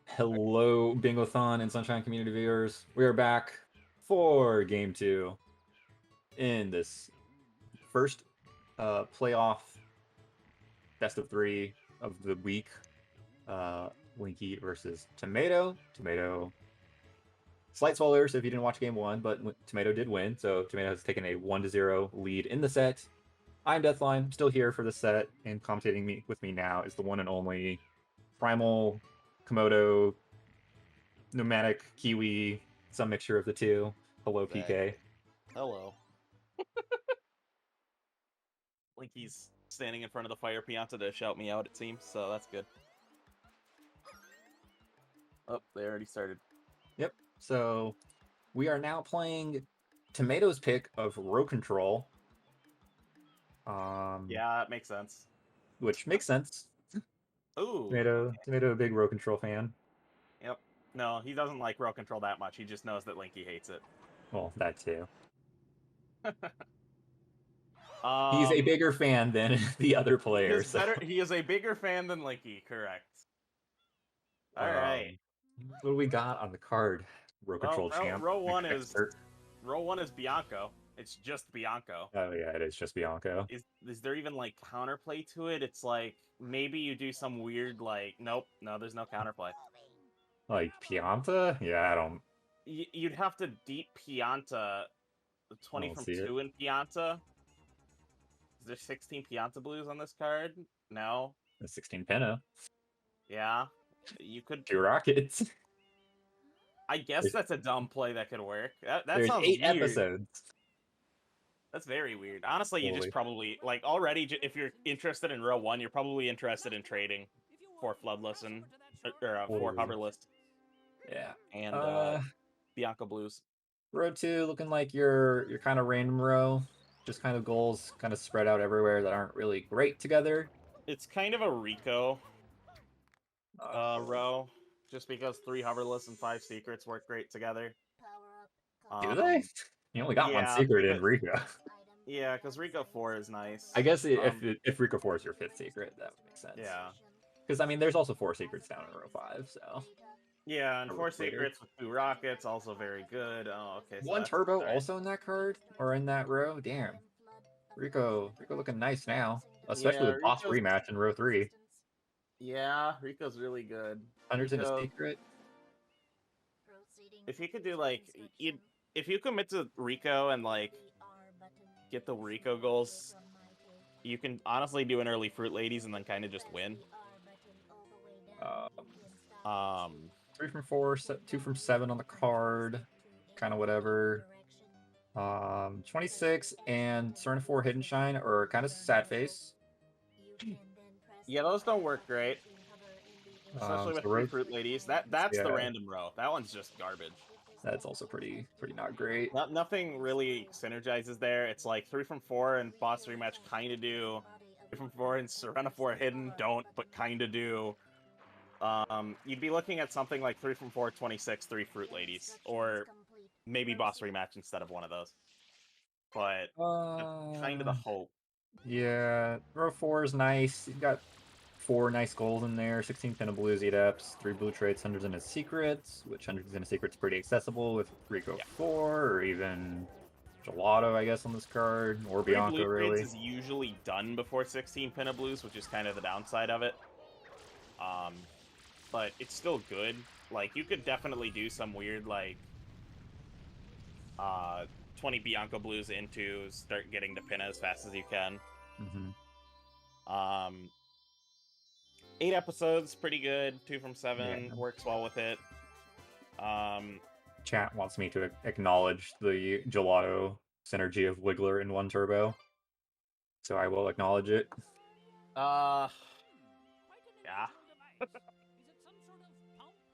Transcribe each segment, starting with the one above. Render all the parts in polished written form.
Hello, Bingothon and Sunshine Community viewers. We are back for Game 2 in this first playoff best of 3 of the week. Linky versus Tomato. Tomato. Slight spoilers if you didn't watch Game 1, but Tomato did win, so Tomato has taken a 1-0 lead in the set. I'm Deathline, still here for the set, and commentating with me now is the one and only Primal Komodo Nomadic Kiwi, some mixture of the two. Hello, PK. Hello. Linky's standing in front of the fire pianta to shout me out, it seems, so that's good. Oh, they already started. Yep. So we are now playing Tomato's pick of row control. Yeah, it makes sense. Which makes sense. Ooh. Tomato, a big row control fan. Yep. No, he doesn't like row control that much. He just knows that Linky hates it. Well, that too. Um, He's a bigger fan than the other players. He is a bigger fan than Linky, correct. All right. What do we got on the card? Row control champ. Row one expert. is Bianco. It's just Bianco. Oh yeah, it is just Bianco. Is there even like counterplay to it? It's like maybe you do some weird like no, there's no counterplay. Like Pianta? Yeah, I don't. You'd have to deep Pianta 20 from 2 in Pianta. Is there 16 Pianta blues on this card? No. The 16 Penna. Yeah. You could 2 rockets. I guess that's a dumb play that could work. That There's sounds 8 weird. episodes. That's very weird. Honestly, you just probably like already if you're interested in row 1, you're probably interested in trading for Floodless and or for Hoverless. Yeah. And Bianco Blues. Row 2 looking like your kind of random row. Just kind of goals kind of spread out everywhere that aren't really great together. It's kind of a Rico row, just because 3 Hoverless and 5 Secrets work great together. Do they? You only got one secret in Rico. Yeah, because Rico 4 is nice. I guess if Rico 4 is your 5th secret, that would make sense. Yeah. Because, I mean, there's also 4 secrets down in row 5, so... Yeah, and 4 secrets with 2 rockets, also very good. Oh, okay. So 1 turbo also in that card? Or in that row? Damn. Rico looking nice now. Especially with boss rematch in row 3. Yeah, Rico's really good. 100's in a secret. If you could do, like... If you commit to Rico and, like, get the Rico goals, you can honestly do an early Fruit Ladies and then kind of just win. 3 from 4, 2 from 7 on the card. Kind of whatever. 26 and Serena 4 Hidden Shine are kind of sad face. Yeah, those don't work great. Especially with 3 Fruit Ladies. That's the random row. That one's just garbage. That's also pretty not great. Nothing really synergizes there. It's like 3 from 4 and boss rematch kind of do. 3 from 4 and Serena 4 hidden don't, but kind of do. You'd be looking at something like 3 from 4, 26, 3 Fruit Ladies, or maybe boss rematch instead of one of those. But that's kind of the hope. Yeah, row 4 is nice. You've got 4 nice goals in there, 16 pin of blues, 8 eps, 3 blue trades, 100s in his secrets, which 100s in his secrets pretty accessible with Rico 4, or even Gelato, I guess, on this card, or Bianco, really. Blue trades is usually done before 16 pin of blues, which is kind of the downside of it. But it's still good. Like, you could definitely do some weird, like, 20 Bianco blues into start getting to pin as fast as you can. 8 episodes, pretty good. 2 from 7 works well with it. Chat wants me to acknowledge the Gelato synergy of Wiggler and 1 turbo, so I will acknowledge it. Yeah.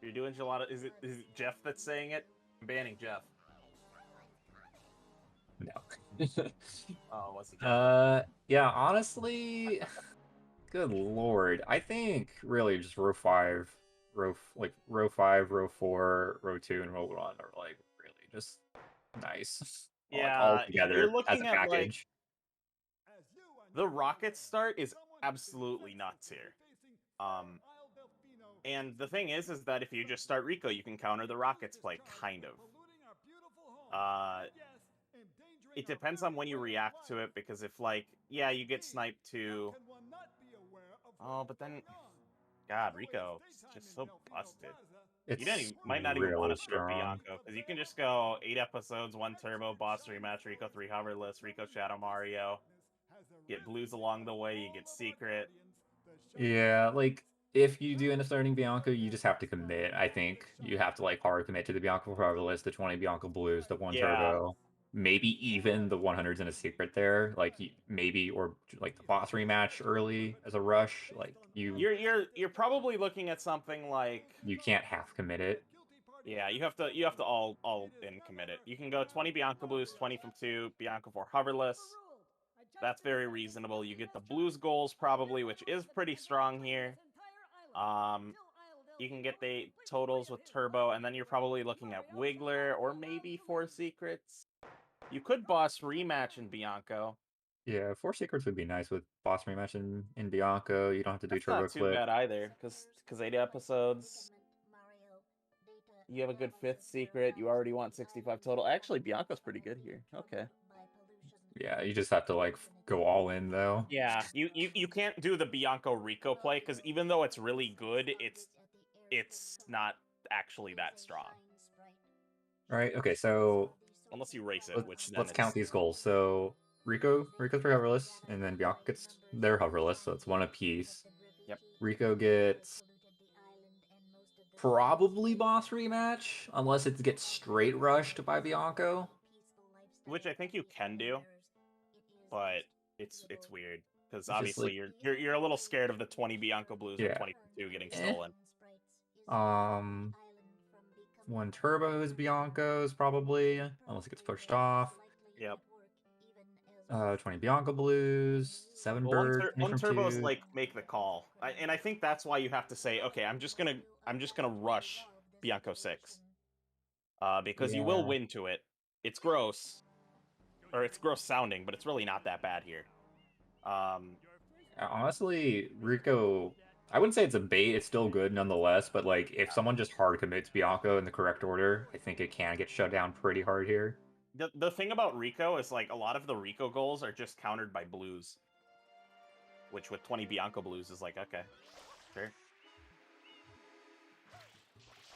You're doing Gelato. Is it Jeff that's saying it? I'm banning Jeff. No. Oh, what's it? Yeah, honestly, good lord. I think really just row 5, row 5, row 4, row 2, and row 1 are like really just nice. Yeah, all together you're looking as a at package. Like the rocket start is absolutely nuts here. And the thing is that if you just start Rico, you can counter the Rockets play, kind of. It depends on when you react to it, because if, like, yeah, you get sniped too. Oh, but then, God, Rico is just so busted. It's Might not even want really to start strong. Bianco, because you can just go 8 episodes, 1 turbo, boss rematch, Rico 3 hoverless, Rico Shadow Mario. Get blues along the way, you get secret. Yeah, like if you do end up starting Bianco, you just have to commit. I think you have to like hard commit to the Bianco Forever list, the 20 Bianco Blues, the one Yeah, Turbo, maybe even the 100s in a secret there. Like maybe or like the boss rematch early as a rush. Like you're probably looking at something like, you can't half commit it. yeah, you have to all in commit it. You can go 20 Bianco Blues, 20 from 2, Bianco 4 hoverless. That's very reasonable. You get the blues goals probably, which is pretty strong here. You can get the totals with turbo, and then you're probably looking at Wiggler or maybe 4 secrets. You could boss rematch in Bianco. Yeah, 4 secrets would be nice with boss rematch in Bianco. You don't have to do That's Turbo not too Clip. bad either, because 8 episodes, you have a good 5th secret. You already want 65 total. Actually, Bianco's pretty good here. Okay. Yeah, you just have to like go all in though. Yeah, you can't do the Bianco Rico play, because even though it's really good, it's not actually that strong Right. Okay, so unless you race it, which then let's count it's, these goals. So Rico's for hoverless, and then Bianca gets their hoverless, so it's one apiece. yep. Rico gets probably boss rematch, unless it gets straight rushed by Bianco. Which I think you can do, but it's weird because It's just obviously like you're a little scared of the 20 Bianco Blues or yeah. 22 getting Eh. stolen. Um one turbo is Bianco's probably, unless it gets pushed off. Yep. 20 Bianco Blues, 7 Well, bird, 20 from unturbos 2. like make the call, and I think that's why you have to say, okay, I'm just gonna rush Bianco 6, because you will Yeah. win to it. It's gross, or it's gross sounding, but it's really not that bad here. Um, Honestly, Rico, I wouldn't say it's a bait. It's still good nonetheless. But like, if someone just hard commits Bianco in the correct order, I think it can get shut down pretty hard here. the thing about Rico is, like, a lot of the Rico goals are just countered by blues, which with 20 Bianco Blues is like, okay, sure.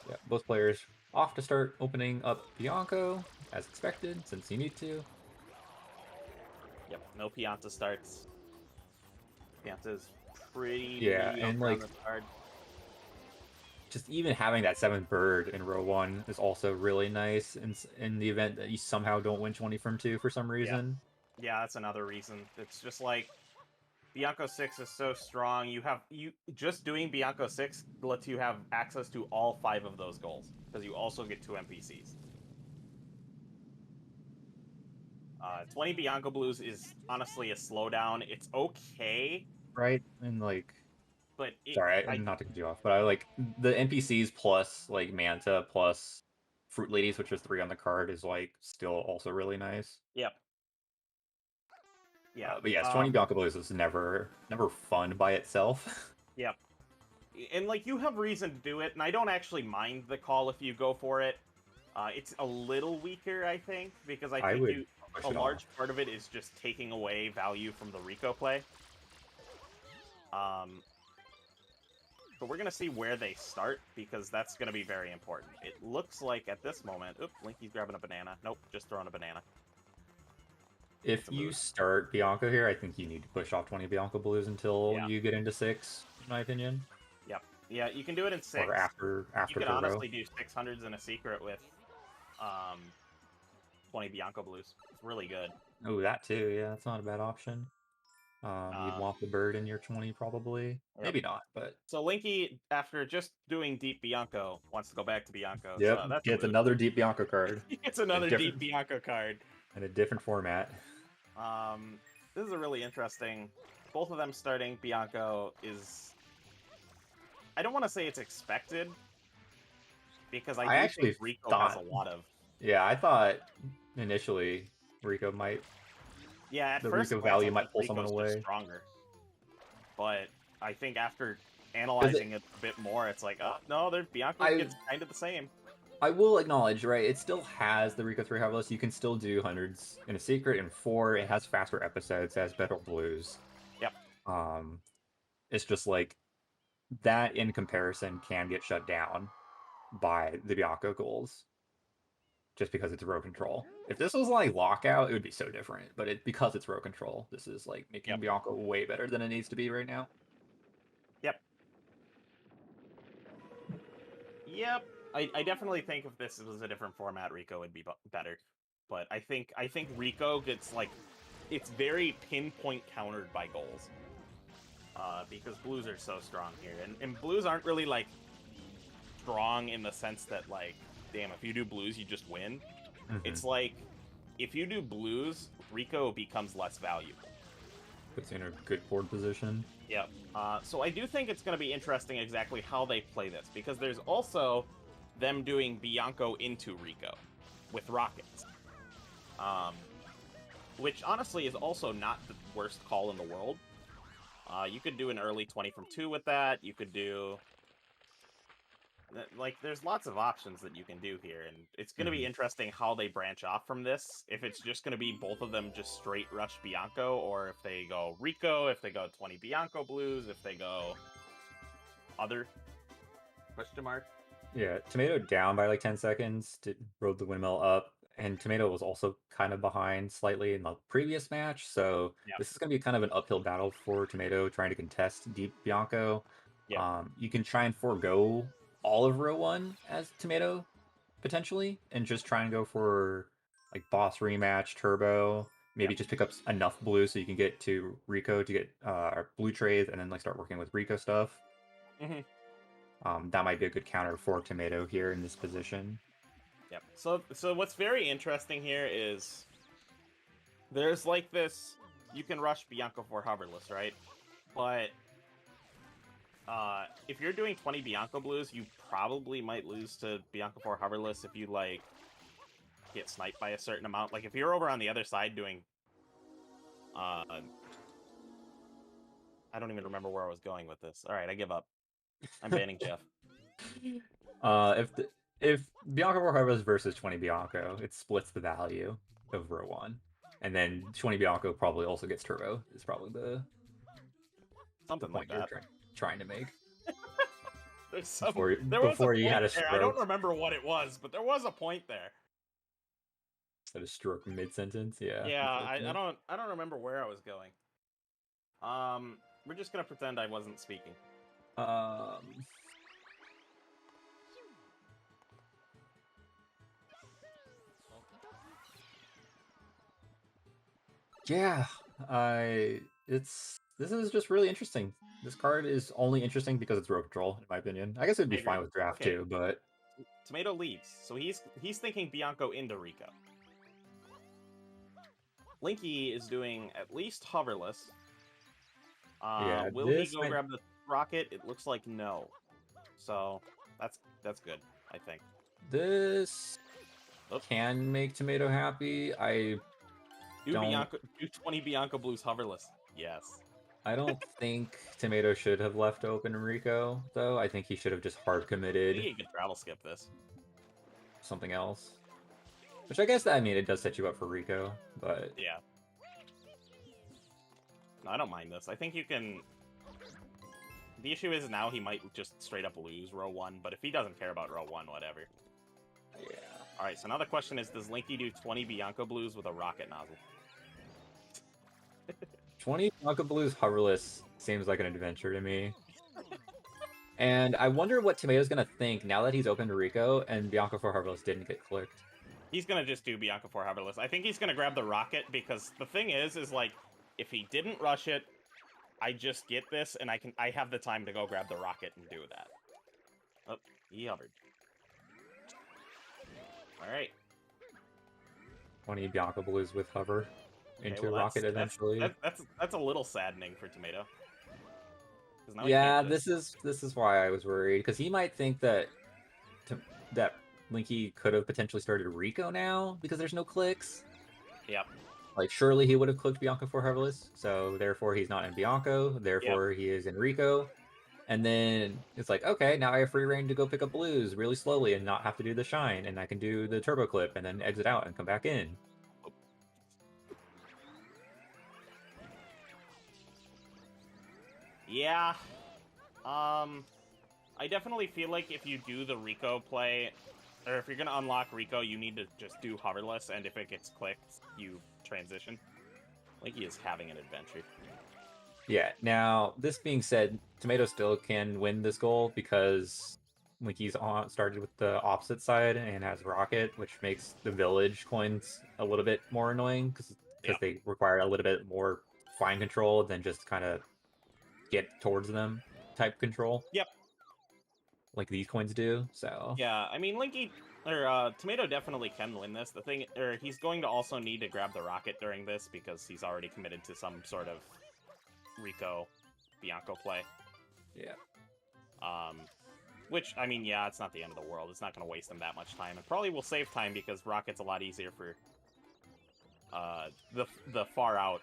Yeah, both players off to start opening up Bianco as expected, since you need to. Yep, no Pianta starts. Pianta's pretty Yeah, and mediocre on like this card. just even having that 7th bird in row 1 is also really nice in the event that you somehow don't win 20 from 2 for some Yeah, reason. yeah, that's another reason. It's just like Bianco 6 is so strong. You just doing Bianco 6 lets you have access to all 5 of those goals, because you also get 2 NPCs. 20 Bianco Blues is honestly a slowdown. It's okay, Right? And like but sorry, I not to cut you off, but I like the NPCs plus like Manta plus Fruit Ladies, which is 3 on the card, is like still also really nice. yep, yeah, But yes, 20 Bianca Blues is never fun by itself. yep. And like, you have reason to do it, and I don't actually mind the call if you go for it. It's a little weaker, I think, because I I think would push a it off. large part of it is just taking away value from the Rico play. But we're gonna see where they start, because that's gonna be very important. It looks like at this moment, oop, Linky's grabbing a banana. Nope, just throwing a banana. It's If a you mood. start Bianco here, I think you need to push off 20 Bianca Blues until Yeah, you get into 6, in my opinion. yep, yeah. You can do it in Or 6. You after could Turbo. honestly do 600s in a secret with um 20 Bianco Blues. It's really good. Oh, that too, yeah, that's not a bad option. You'd Uh, want the bird in your 20 probably. yep. Maybe not, but So Linky, after just doing Deep Bianco, wants to go back to Bianco. yep, So that's a gets mood. another deep Bianca card. It's A another Deep different Bianco card. in a different format. This is a really interesting. Both of them starting Bianco is. I don't want to say it's expected, because I I do think actually Rico has a thought, lot of. yeah, I thought initially Rico might, Yeah, at the first Rico glance, I value think might pull someone Rico's just away. stronger. But I think after analyzing it a bit more, it's like, oh no, Bianco gets kind of the same. I will acknowledge, right? It still has the Rico 3 Harvest. You can still do hundreds in a secret. In 4, it has faster episodes, it has better blues. Yep. It's just like that in comparison can get shut down by the Bianco goals, just because it's row control. If this was like lockout, it would be so different. But because it's row control, this is like making Bianco way better than it needs to be right now. Yep. Yep. I definitely think if this was a different format, Rico would be better. But I think Rico gets like, it's very pinpoint countered by goals. Because blues are so strong here, and blues aren't really like strong in the sense that like, damn, if you do blues, you just win. It's like, if you do blues, Rico becomes less valuable. Puts you in a good board position. Yep. So I do think it's going to be interesting exactly how they play this, because there's also them doing Bianco into Rico with rockets. Which honestly is also not the worst call in the world. You could do an early 20 from 2 with that. You could do... like, there's lots of options that you can do here, and it's going to be interesting how they branch off from this. If it's just going to be both of them just straight rush Bianco, or if they go Rico, if they go 20 Bianco blues, if they go other... question mark? Yeah, Tomato down by like 10 seconds, rode the windmill up, and Tomato was also kind of behind slightly in the previous match, so this is going to be kind of an uphill battle for Tomato trying to contest deep Bianco. You can try and forego all of row 1 as Tomato, potentially, and just try and go for like boss rematch, turbo, maybe just pick up enough blue so you can get to Rico to get blue trades, and then like start working with Rico stuff. That might be a good counter for Tomato here in this position. Yep. So what's very interesting here is there's like this, you can rush Bianco for hoverless, right? But if you're doing 20 Bianco blues, you probably might lose to Bianco for hoverless if you like get sniped by a certain amount. Like if you're over on the other side doing I don't even remember where I was going with this. All right, I give up. I'm banning Jeff. If Bianco for Harvest versus 20 Bianco, it splits the value of row 1. And then 20 Bianco probably also gets turbo, is probably the something point like that. you're trying to make. There was a point there. I don't remember what it was, but there was a point there. Is that a stroke mid-sentence? Yeah. Yeah, I don't remember where I was going. We're just gonna pretend I wasn't speaking. Yeah, this is just really interesting. This card is only interesting because it's row control, in my opinion. I guess it'd be fine with draft too, but Tomato leaves, so he's thinking Bianco into Rico. Linky is doing at least hoverless. Yeah, will he go grab the rocket? It looks like no. So that's good, I think. This can make Tomato happy. Do 20 Bianco blues hoverless. Yes. I don't think Tomato should have left open Rico, though. I think he should have just hard committed. I think he could travel skip this. Something else. Which I guess, I mean, it does set you up for Rico, but... Yeah. No, I don't mind this. I think you can... The issue is now he might just straight up lose row 1, but if he doesn't care about row 1, whatever. Yeah. Alright, so now the question is, does Linky do 20 Bianco blues with a rocket nozzle? 20 Bianco blues hoverless seems like an adventure to me. And I wonder what Tomato's gonna think now that he's opened Rico and Bianco for hoverless didn't get clicked. He's gonna just do Bianco for hoverless. I think he's gonna grab the rocket because the thing is like, if he didn't rush it, I just get this and I have the time to go grab the rocket and do that. Oh, he hovered. Alright. 20 Bianco blues with hover into rocket eventually. That's a little saddening for Tomato. Yeah, this is why I was worried, because he might think that Linky could have potentially started Rico now because there's no clicks. Yep. Like, surely he would have clicked Bianco for hoverless, so therefore he's not in Bianco, therefore he is in Rico. And then it's like, okay, now I have free reign to go pick up blues really slowly and not have to do the shine, and I can do the turbo clip and then exit out and come back in. Yeah. I definitely feel like if you do the Rico play, or if you're gonna unlock Rico, you need to just do hoverless, and if it gets clicked, you transition. Linky is having an adventure. Yeah, now, this being said, Tomato still can win this goal because Linky's started with the opposite side and has Rocket, which makes the village coins a little bit more annoying because Yeah. they require a little bit more fine control than just kind of get towards them type control. Yep. Like these coins do, so... Yeah, I mean, Tomato definitely can win this. The thing, he's going to also need to grab the rocket during this because he's already committed to some sort of Rico Bianco play. Yeah. Which, I mean, yeah, it's not the end of the world. It's not going to waste him that much time. It probably will save time because Rocket's a lot easier for the far out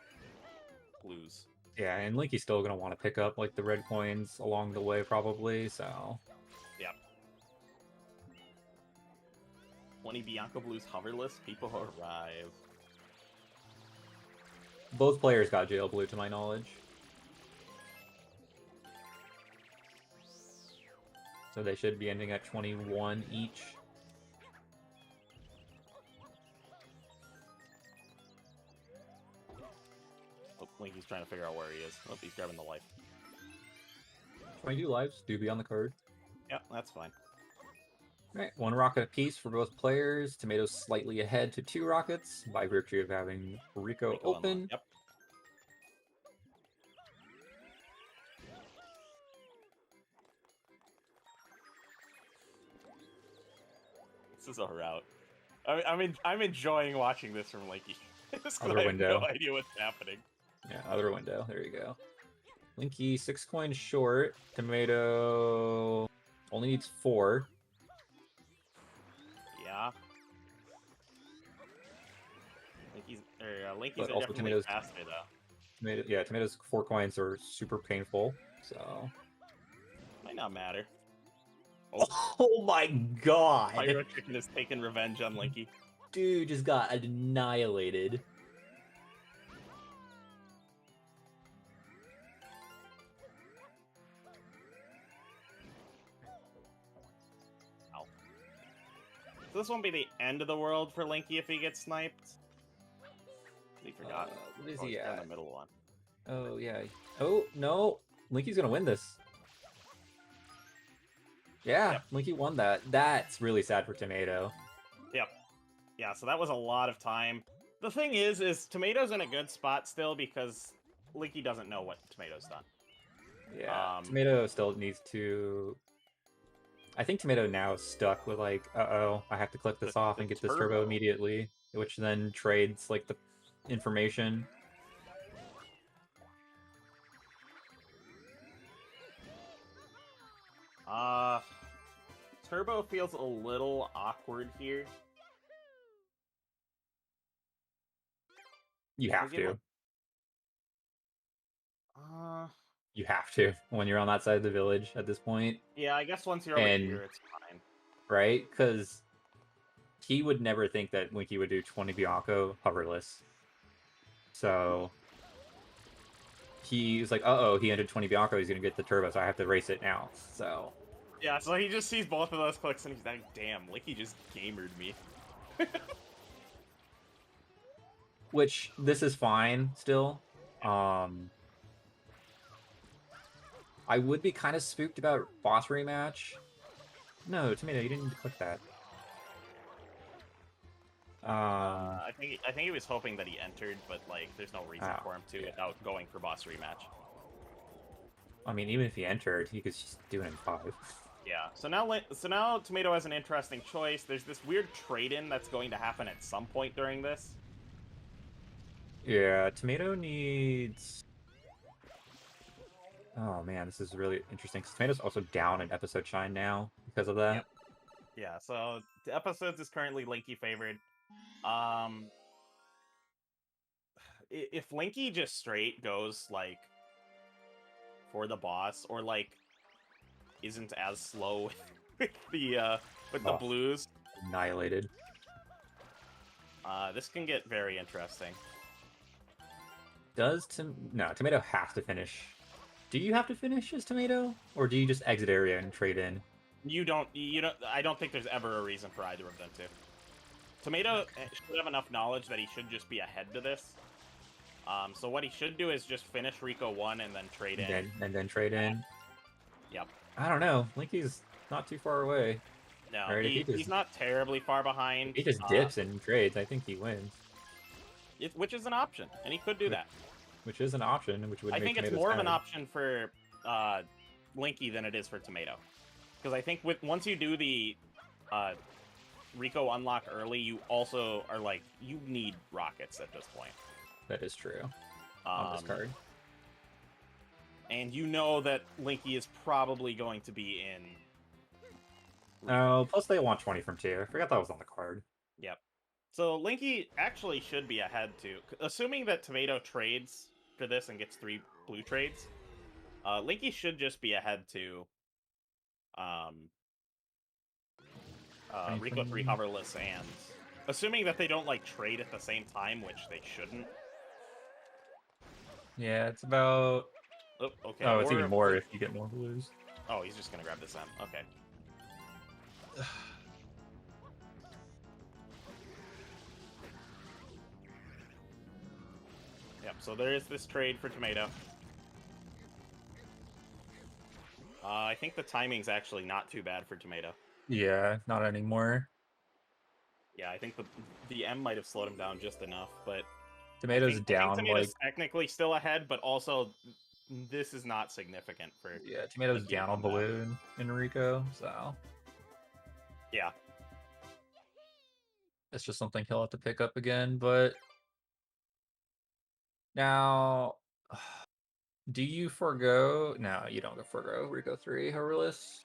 blues. Yeah, and Linky's still going to want to pick up, like, the red coins along the way, probably, so... Yep. 20 Bianco blues hoverless, people arrive. Both players got jail blue, to my knowledge. So they should be ending at 21 each. Oh, Linky's trying to figure out where he is. Oh, he's grabbing the life. 22 lives do be on the card. Yep, that's fine. Alright, 1 rocket apiece for both players. Tomato's slightly ahead to 2 rockets by virtue of having Rico open. Yep. This is a route. I'm enjoying watching this from Linky. Other I window. have no idea what's happening. Yeah, other window. There you go. Linky 6 coins short. Tomato only needs 4. Yeah. Linky's But are also definitely Tomato's faster though. Tomato's 4 coins are super painful. So Might not matter. oh my god! Pyro Chicken is taking revenge on Linky. Dude just got annihilated. Ow. So this won't be the end of the world for Linky if he gets sniped. He forgot. What is Oh, he he's at? in the middle one. Oh, yeah. Oh, no. Linky's gonna win this. Yeah, Yep. Linky won that. That's really sad for Tomato. Yep. Yeah, so that was a lot of time. The thing is Tomato's in a good spot still because Linky doesn't know what Tomato's done. Yeah, Tomato still needs to... I think Tomato now is stuck with, like, uh-oh, I have to click this off and get this turbo immediately, which then trades, like, the information. Turbo feels a little awkward here. You have to. You have to when you're on that side of the village at this point. Yeah, I guess once you're over here, it's fine. Right? Because he would never think that Linky would do 20 Bianco hoverless. So he was like, uh-oh, he entered 20 Bianco, he's going to get the turbo, so I have to race it now. So yeah, so he just sees both of those clicks and he's like, damn, Linky just gamered me. Which, this is fine still. I would be kind of spooked about boss rematch. No, Tomato, you didn't need to click that. I think he was hoping that he entered, but like, there's no reason for him to without going for boss rematch. I mean, even if he entered, he could just do it in 5. Yeah. So now Tomato has an interesting choice. There's this weird trade-in that's going to happen at some point during this. Yeah, Tomato needs... Oh man, this is really interesting, because Tomato's also down in episode shine now because of that. Yep. Yeah, so the episodes is currently Linky favored. If Linky just straight goes, like, for the boss, or, like, isn't as slow with the blues. Annihilated. This can get very interesting. Does Tomato have to finish? Do you have to finish as Tomato, or do you just exit area and trade in? You don't. I don't think there's ever a reason for either of them to. Tomato should have enough knowledge that he should just be ahead to this. So what he should do is just finish Rico 1 and then trade in. And then trade in. Yep. I don't know. Linky's not too far away. No, Right, he's not terribly far behind. If he just dips and trades, I think he wins. Which is an option, and he could do that. Which is an option, which would. I think it's more of an option for Linky than it is for Tomato, because I think once you do the Rico unlock early, you also are like you need rockets at this point. That is true. On this card. And you know that Linky is probably going to be in. Oh, plus they want 20 from 2. I forgot that was on the card. Yep. So Linky actually should be ahead too. Assuming that Tomato trades for this and gets 3 blue trades, Linky should just be ahead to Rico 3 hoverless, and assuming that they don't like trade at the same time, which they shouldn't. Yeah, it's about... Oh, okay. Oh, it's even more if you get more blues. Oh, he's just gonna grab this M. Okay. Yep, so there is this trade for Tomato. I think the timing's actually not too bad for Tomato. Yeah, not anymore. Yeah, I think the M might have slowed him down just enough, but... Tomato's down, I think Tomato's technically still ahead, but also this is not significant for... Yeah, Tomato's down on balloon in Rico, so... Yeah. It's just something he'll have to pick up again, but... Now... Do you forgo... No, you don't forgo Rico 3 hoverless?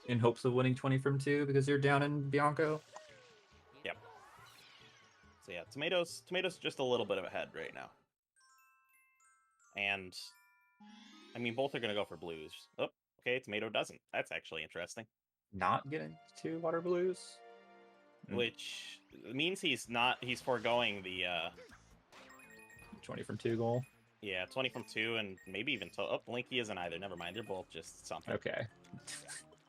In hopes of winning 20 from 2 because you're down in Bianco? Yep. So yeah, Tomato's just a little bit of ahead right now. And... I mean, both are going to go for blues. Oh, okay, Tomato doesn't. That's actually interesting. Not getting 2 water blues? Which means he's foregoing the 20 from 2 goal. Yeah, 20 from 2 and maybe even oh, Linky isn't either. Never mind. They're both just something. Okay.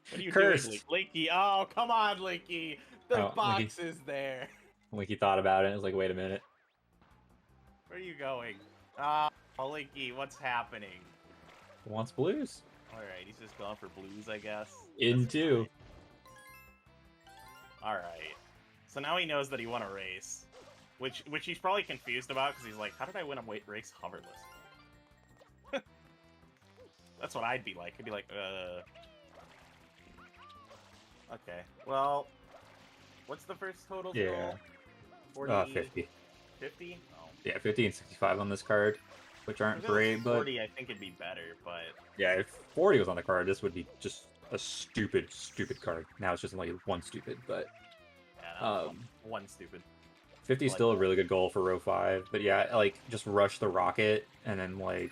What are you Cursed. doing, Linky? Oh, come on, Linky. The box Linky. is there. Linky thought about it and was like, wait a minute. Where are you going? Oh, Linky, what's happening? He wants blues. Alright, he's just going for blues, I guess. In 2. Alright. So now he knows that he won a race. Which he's probably confused about, because he's like, how did I win a race hoverless? That's what I'd be like. I'd be like, Okay, well, what's the first total? Yeah. 40... 50. 50? Oh. Yeah, 50 and 65 on this card, which aren't great, but... 40, I think it'd be better, but... Yeah, if 40 was on the card, this would be just a stupid card. Now it's just only 1 stupid, but... Yeah, one stupid. 50 is still a really good goal for row 5, but yeah, like, just rush the rocket, and then, like...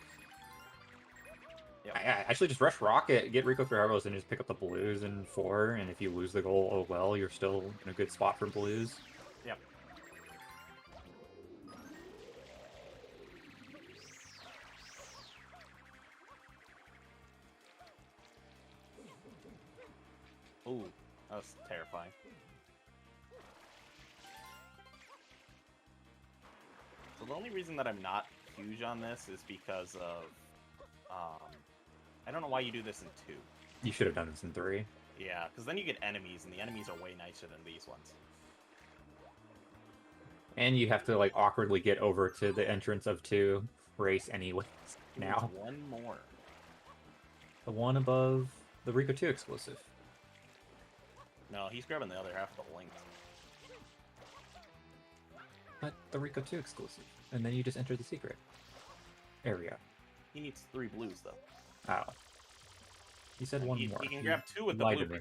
Yep. Actually, just rush rocket, get Rico 3 hoverless, and just pick up the blues in 4, and if you lose the goal, oh well, you're still in a good spot for blues. Yep. Ooh, that was terrifying. So the only reason that I'm not huge on this is because of, I don't know why you do this in 2. You should have done this in 3. Yeah, because then you get enemies, and the enemies are way nicer than these ones. And you have to, like, awkwardly get over to the entrance of 2 race anyways. Now. There's one more. The one above the Rico 2 exclusive. No, he's grabbing the other half of the link. But the Rico 2 exclusive. And then you just enter the secret area. He needs 3 blues, though. Oh. You said one more. He can grab 2 with the blue.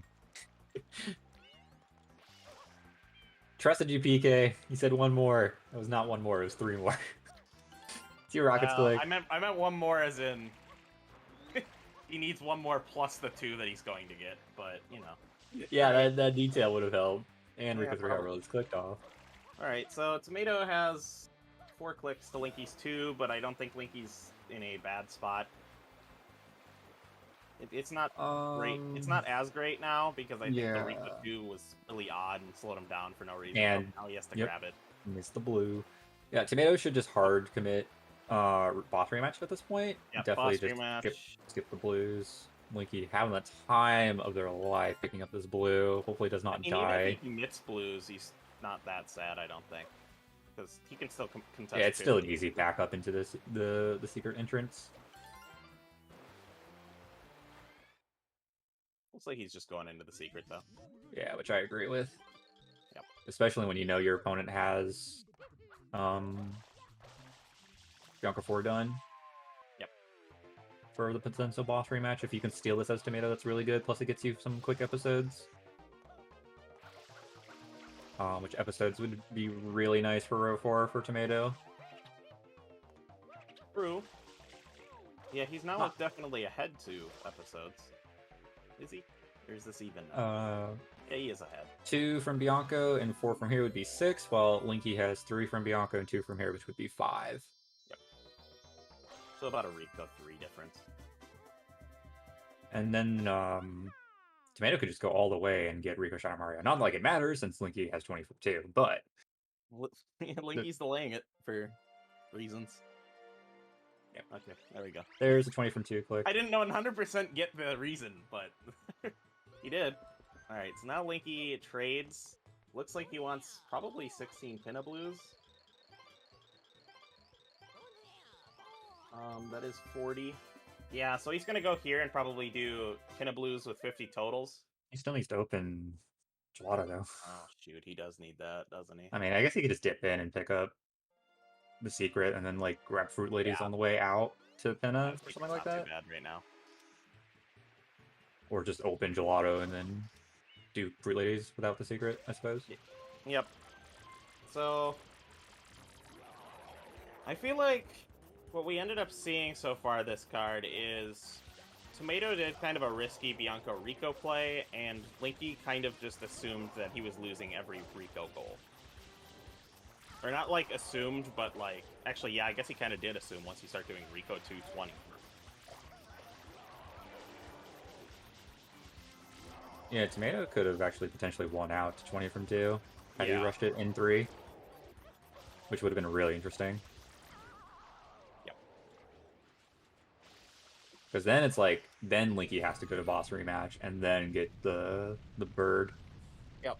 Trusted you, PK. You said one more. It was not one more. It was 3 more. See your rockets click. I meant one more as in... he needs one more plus the 2 that he's going to get, but you know. Yeah, Alright. that detail would have helped. And Yeah, Rico 3 got really clicked off. Alright, so Tomato has 4 clicks to Linky's 2, but I don't think Linky's in a bad spot. It's not great. It's not as great now because I think the Yeah. Rico 2 was really odd and slowed him down for no reason. And now he has to yep, grab it. missed the blue. Yeah, Tomato should just hard commit boss rematch at this point. Yeah, Definitely boss just rematch. skip the blues. Linky having the time of their life picking up this blue. Hopefully does not I mean, even if die. he commits blues, he's not that sad, I don't think. Because he can still contest. Yeah, it's still an 50. easy backup into this the secret entrance. Looks like he's just going into the secret, though. Yeah, which I agree with. Yep. Especially when you know your opponent has Bianca 4 done. Yep. For the potential boss rematch. If you can steal this as Tomato, that's really good. Plus it gets you some quick episodes. Which episodes would be really nice for row 4 for Tomato. True. Yeah, he's now definitely ahead 2 episodes. Is he? Or is this even? Yeah, he is ahead. 2 from Bianco and 4 from here would be 6, while Linky has 3 from Bianco and 2 from here, which would be 5. Yep. So about a Rico 3 difference. And then Tomato could just go all the way and get Rico Shot Mario. Not like it matters since Linky has 24 too, but Linky's delaying it for reasons. Yep. Okay, there we go. There's a 20 from 2 click. I didn't know 100% get the reason, but he did. All right, so now Linky trades. Looks like he wants probably 16 Pinna Blues. That is 40. Yeah, so he's gonna go here and probably do Pinna Blues with 50 totals. He still needs to open Gelato though. Oh shoot, he does need that, doesn't he? I mean, I guess he could just dip in and pick up the secret and then like grab Fruit Ladies on the way out to Pinna or something like that. Not too bad right now. Or just open Gelato and then do Fruit Ladies without the secret, I suppose. Yep. So I feel like what we ended up seeing so far this card is Tomato did kind of a risky Bianco Rico play, and Linky kind of just assumed that he was losing every Rico goal. Or not like assumed, but like, actually, yeah, I guess he kind of did assume once he started doing Rico 220. Yeah, Tomato could have actually potentially won out to 20 from 2 had he Yeah. rushed it in 3, which would have been really interesting. Yep. Because then it's like, then Linky has to go to boss rematch and then get the bird. Yep.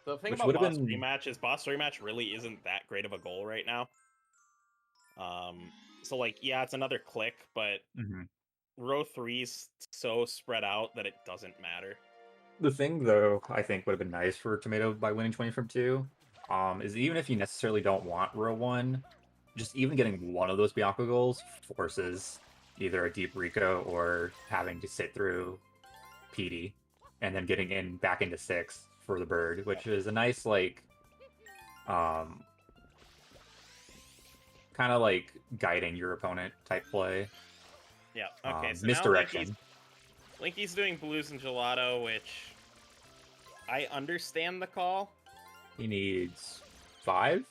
The thing about boss rematch is boss rematch really isn't that great of a goal right now. So like, yeah, it's another click, but row 3's so spread out that it doesn't matter. The thing, though, I think would have been nice for Tomato by winning 20 from 2, is even if you necessarily don't want row 1, just even getting one of those Bianco goals forces either a deep Rico or having to sit through PD and then getting in back into 6 for the bird, which is a nice, like, kind of like guiding your opponent type play. Yeah, okay, so misdirection. Now Linky's doing Blues and Gelato, which I understand the call. He needs 5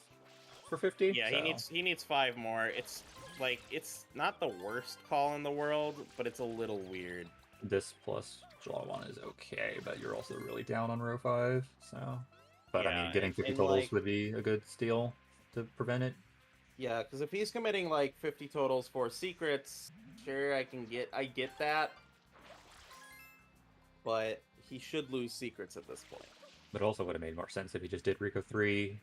for 50? Yeah, so. he needs 5 more. It's like, it's not the worst call in the world, but it's a little weird. This plus Gelato 1 is okay, but you're also really down on row 5, so... But, yeah, I mean, getting 50 totals like, would be a good steal to prevent it. Yeah, because if he's committing, like, 50 totals for secrets, sure, I get that. But he should lose secrets at this point. But it also would have made more sense if he just did Rico 3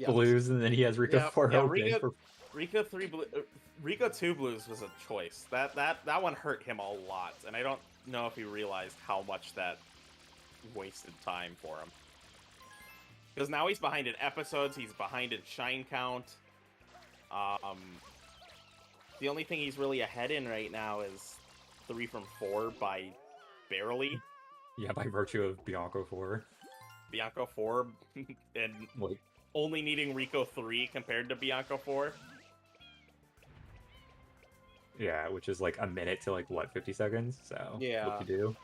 blues, and then he has Rico 4 open. Rico 3 blue, Rico 2 blues was a choice. That one hurt him a lot, and I don't know if he realized how much that wasted time for him. Because now he's behind in episodes, he's behind in shine count. The only thing he's really ahead in right now is 3 from 4 by barely. Yeah, by virtue of Bianco 4. Bianco 4 and only needing Rico 3 compared to Bianco 4. Yeah, which is like a minute to like what, 50 seconds? So Yeah. whoop-de-doo.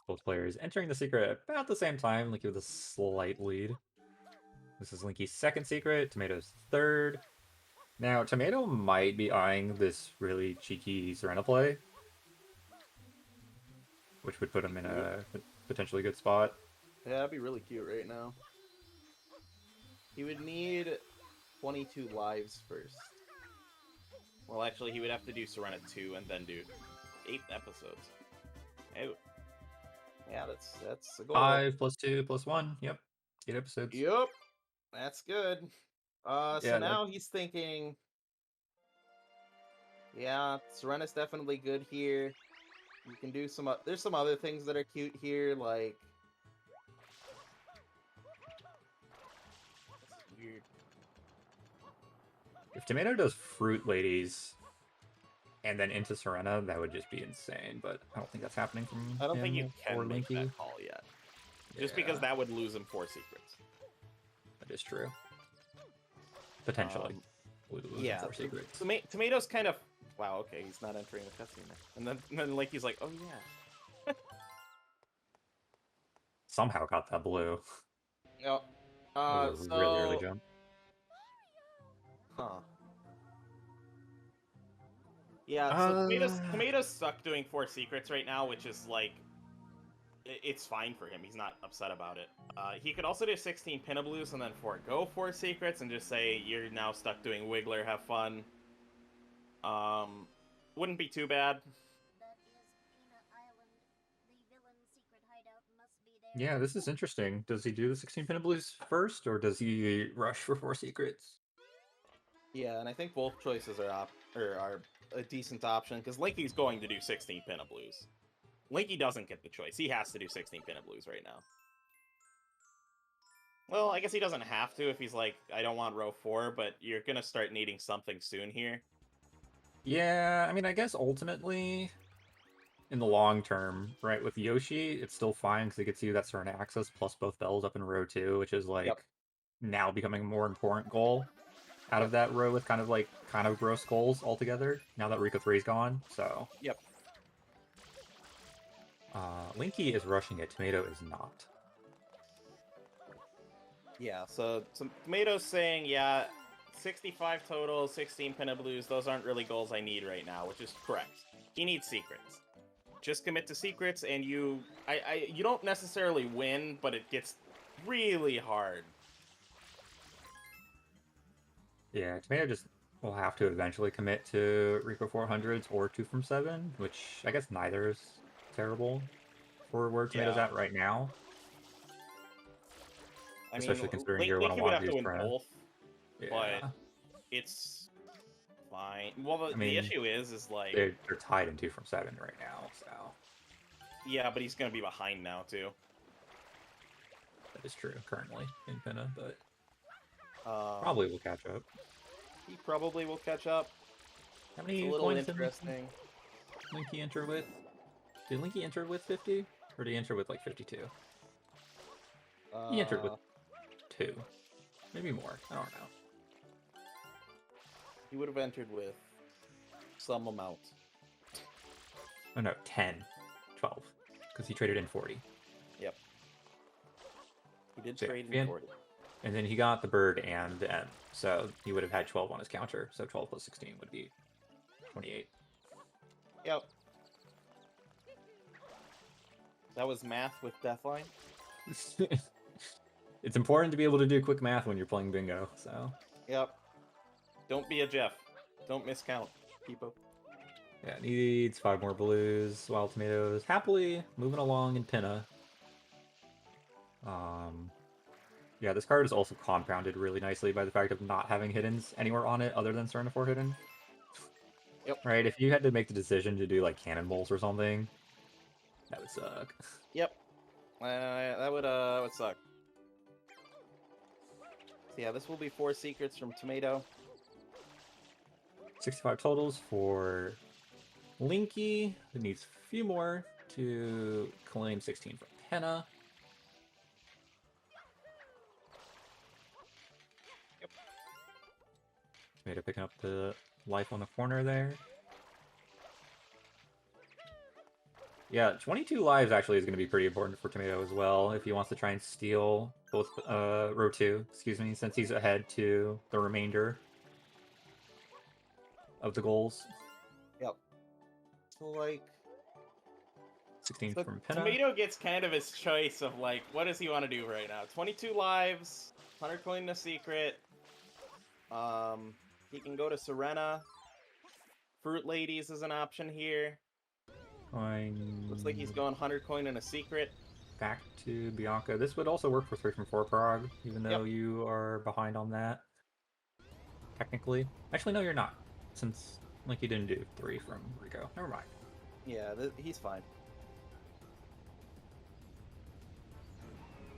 Both players entering the secret about the same time, Linky with a slight lead. This is Linky's second secret, Tomato's third. Now, Tomato might be eyeing this really cheeky Serena play, which would put him in a potentially good spot. Yeah, that'd be really cute right now. He would need 22 lives first. Well, actually, he would have to do Serena 2 and then do 8 episodes. Oh. Yeah, that's a goal. 5 plus 2 plus 1. Yep. 8 episodes. Yep. That's good. So Yeah, now he's thinking, yeah, Serena's definitely good here. You can do some, there's some other things that are cute here, like... That's weird. if Tomato does Fruit Ladies and then into Serena, that would just be insane, but I don't think that's happening from I don't think you him can or make Linky. that call yet. Just because that would lose him 4 secrets. That is true. Potentially. Would lose him Yeah, 4 secrets. Tomato's kind of... Wow, okay, he's not entering the cutscene there. And then Linky's like, oh yeah. Somehow got that blue. Yep. That was a really early jump. Huh. Yeah, so Tomato's stuck doing 4 secrets right now, which is like... It's fine for him. He's not upset about it. He could also do 16 Pinablues and then forego 4 secrets and just say, you're now stuck doing Wiggler, have fun. Wouldn't be too bad. Yeah, this is interesting. Does he do the 16 Pinablues first, or does he rush for 4 secrets? Yeah, and I think both choices are a decent option, because Linky's going to do 16 Pinablues. Linky doesn't get the choice. He has to do 16 Pinablues right now. Well, I guess he doesn't have to if he's like, I don't want row 4, but you're gonna start needing something soon here. Yeah, I mean, I guess ultimately, in the long term, right, with Yoshi, it's still fine because it gets you that certain access plus both bells up in row 2, which is like now becoming a more important goal out of that row with kind of gross goals altogether, now that Rico 3's gone, so. Yep. Linky is rushing it, Tomato is not. Yeah, so Tomato's saying, yeah, 65 total, 16 Pinablues, those aren't really goals I need right now, which is correct. He needs secrets. Just commit to secrets, and you don't necessarily win, but it gets really hard. Yeah, Tomato just will have to eventually commit to Rico 400s or 2 from 7, which I guess neither is terrible for where Tomato's at right now. Especially considering you're going to want to use win both, yeah. But it's fine. Well, the issue is like... They're tied in 2 from 7 right now, so... Yeah, but he's going to be behind now, too. That is true, currently, in Pinna, but... probably will catch up. He probably will catch up. How many points did Linky enter with? Did Linky enter with 50? Or did he enter with, like, 52? He entered with 2. Maybe more. I don't know. He would have entered with some amount. Oh, no, 10. 12. Because he traded in 40. Yep. He did trade in 40. And then he got the bird and the M. So he would have had 12 on his counter. So 12 plus 16 would be 28. Yep. That was math with Deathline. It's important to be able to do quick math when you're playing bingo, so... Yep. Don't be a Jeff. Don't miscount, people. Yeah, needs 5 more blues, Wild Tomatoes. Happily moving along in Pinna. Yeah, this card is also compounded really nicely by the fact of not having hiddens anywhere on it other than Serena 4 hidden. Yep. Right, if you had to make the decision to do, like, cannonballs or something, that would suck. Yep. That would suck. So yeah, this will be 4 secrets from Tomato. 65 totals for Linky, who needs a few more to claim 16 from Henna. Yep. Tomato picking up the life on the corner there. Yeah, 22 lives actually is going to be pretty important for Tomato as well if he wants to try and steal both row 2, excuse me, since he's ahead to the remainder of the goals. Yep. So, like... 16 So from Pinna. Tomato gets kind of his choice of, like, what does he want to do right now? 22 lives, 100 coin in a secret. He can go to Serena. Fruit Ladies is an option here. Looks like he's going 100 coin in a secret. Back to Bianca. This would also work for 3 from 4 prog, even though you are behind on that. Technically. Actually, no, you're not. Since, like, you didn't do 3 from Rico. Never mind. Yeah, he's fine.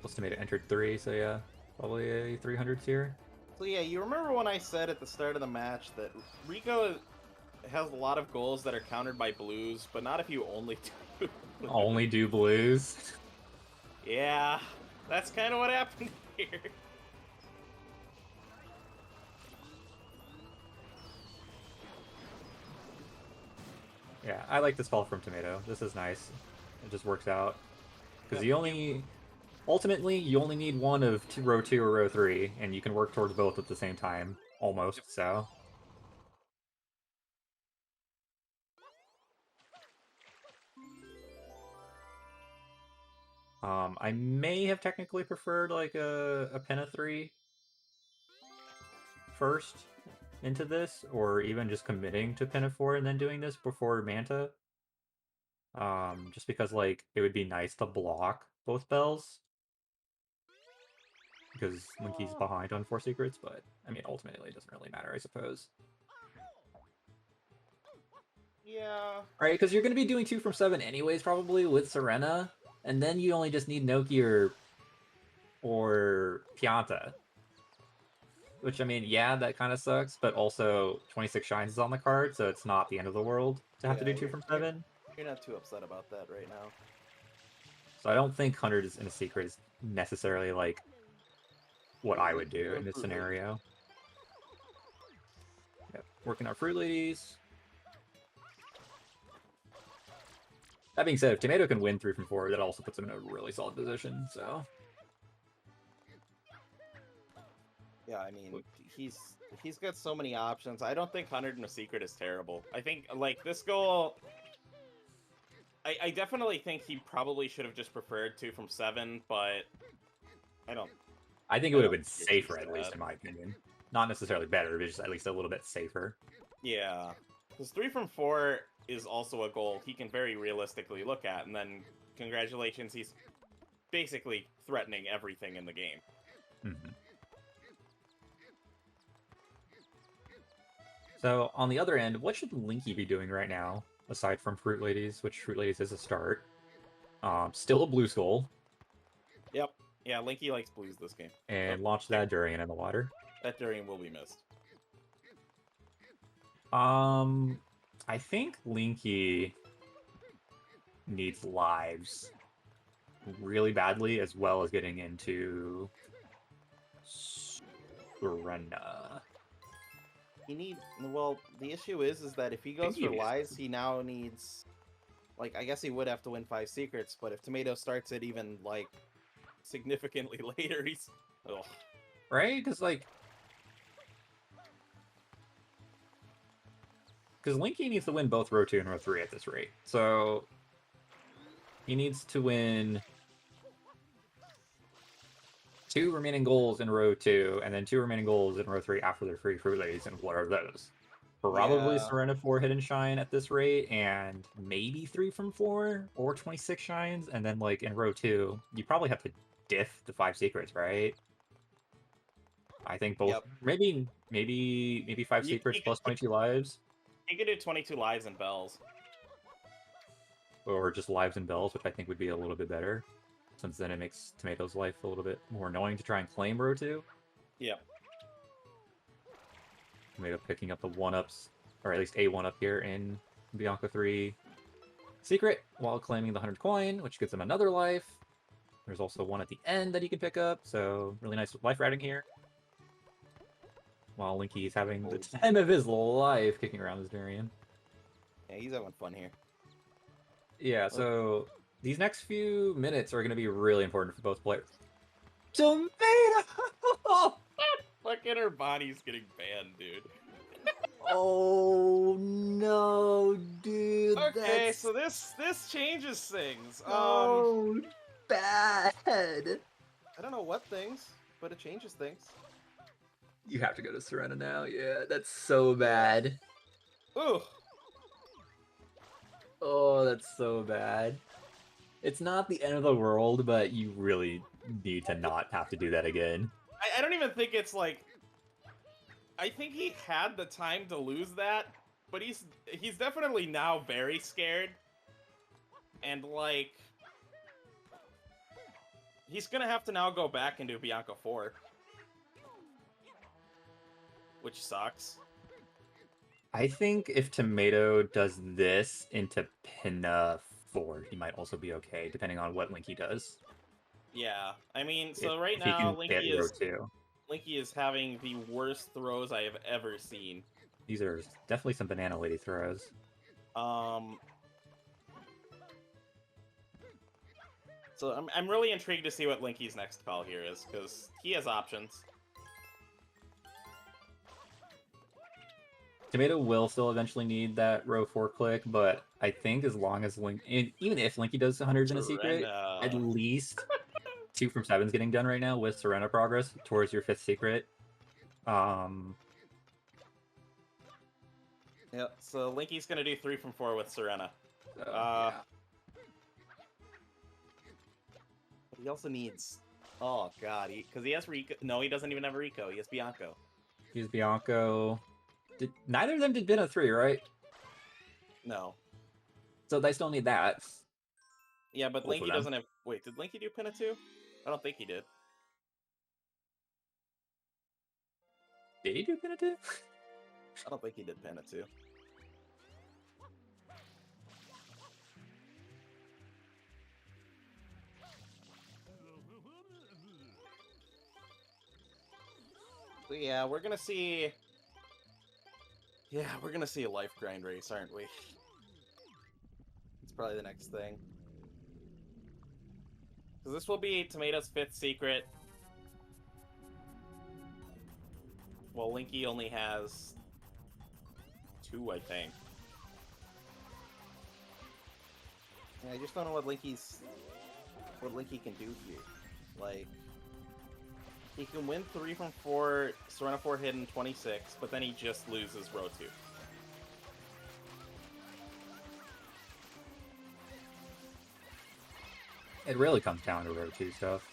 Plus Tomato entered 3, so yeah. Probably a 300s here. So yeah, you remember when I said at the start of the match that Rico has a lot of goals that are countered by blues, but not if you only do Only do blues? Yeah, that's kind of what happened here. Yeah, I like this fall from Tomato. This is nice. It just works out. Because you only... Ultimately, you only need one of row 2 or row 3, and you can work towards both at the same time. Almost, so... I may have technically preferred, like, a Pinna 3 first into this, or even just committing to Pinna 4 and then doing this before Manta. Just because, like, it would be nice to block both bells. Because Linky's behind on 4 secrets, but, I mean, ultimately it doesn't really matter, I suppose. Yeah. Right, because you're going to be doing 2 from 7 anyways, probably, with Serena, and then you only just need Noki or Pianta. Which, I mean, yeah, that kind of sucks, but also 26 Shines is on the card, so it's not the end of the world to have to do 2 from 7. You're not too upset about that right now. So I don't think 100 is in a secret is necessarily, like, what I would do in this scenario. Yep, working our Fruit Ladies. That being said, if Tomato can win 3 from 4, that also puts him in a really solid position, so... Yeah, I mean, he's got so many options. I don't think 100 in a secret is terrible. I think, like, this goal... I definitely think he probably should have just preferred 2 from 7, but... I think it would have been safer, at least, in my opinion. Not necessarily better, but just at least a little bit safer. Yeah. Because 3 from 4 is also a goal he can very realistically look at, and then, congratulations, he's basically threatening everything in the game. Mm-hmm. So, on the other end, what should Linky be doing right now, aside from Fruit Ladies, which Fruit Ladies is a start? Still a Blue Skull. Yep. Yeah, Linky likes blues this game. And launch that Durian in the water. That Durian will be missed. I think Linky needs lives really badly, as well as getting into Serena. Well, the issue is that if he goes for lives, he now needs, like, I guess he would have to win 5 secrets, but if Tomato starts it even, like, significantly later, he's... Ugh. Right? Because, like... Because Linky needs to win both row 2 and row 3 at this rate. So... He needs to win 2 remaining goals in row 2, and then 2 remaining goals in row 3 after their free Fruit Ladies, and what are those? Probably Serena 4 Hidden Shine at this rate, and maybe 3 from 4, or 26 Shines, and then, like, in row 2, you probably have to diff the 5 secrets, right? I think both. Yep. Maybe 5 secrets plus 22 lives. You could do 22 lives and bells. Or just lives and bells, which I think would be a little bit better. Since then it makes Tomato's life a little bit more annoying to try and claim row 2. Yep. Tomato picking up the 1-ups, or at least a 1-up here in Bianca 3 secret, while claiming the 100 coin, which gives him another life. There's also one at the end that he can pick up, so really nice life routing here. while Linky's having the time of his life kicking around this Durian. Yeah, he's having fun here. Yeah, so these next few minutes are going to be really important for both players. Tomato! Fucking Urbani's getting banned, dude. Oh no, dude! Okay, That's so this changes things. so bad. I don't know what things, but it changes things. You have to go to Serena now. Yeah, that's so bad. Ooh. Oh, that's so bad. It's not the end of the world, but you really need to not have to do that again. I don't even think it's like. I think he had the time to lose that, but he's definitely now very scared, and like he's gonna have to now go back and do Bianca 4, which sucks. I think if Tomato does this into Pinna 4, he might also be okay, depending on what Linky does. Yeah, I mean, so right If he now can get row 2. Linky is having the worst throws I have ever seen. These are definitely some banana lady throws. So I'm really intrigued to see what Linky's next call here is, because he has options. Tomato will still eventually need that row 4 click, but I think as long as even if Linky does 100s in a secret, at least 2 from 7's getting done right now with Serena progress towards your 5th secret. Yep, so Linky's gonna do 3 from 4 with Serena. Yeah. He also needs... Oh, God, because he has Rico... No, he doesn't even have Rico. He has Bianco. He's Bianco. Neither of them did Pinna 3, right? No. So they still need that. Yeah, but Linky doesn't have... Wait, did Linky do Pinna 2? I don't think he did. Did he do Pinna 2? I don't think he did Pinna 2. So yeah, we're gonna see... Yeah, we're gonna see a life grind race, aren't we? It's probably the next thing. Because this will be Tomato's 5th secret. Well, Linky only has 2, I think. Yeah, I just don't know what Linky can do here. Like, he can win 3 from 4, Serena 4 hidden 26, but then he just loses row 2. It really comes down to row 2 stuff.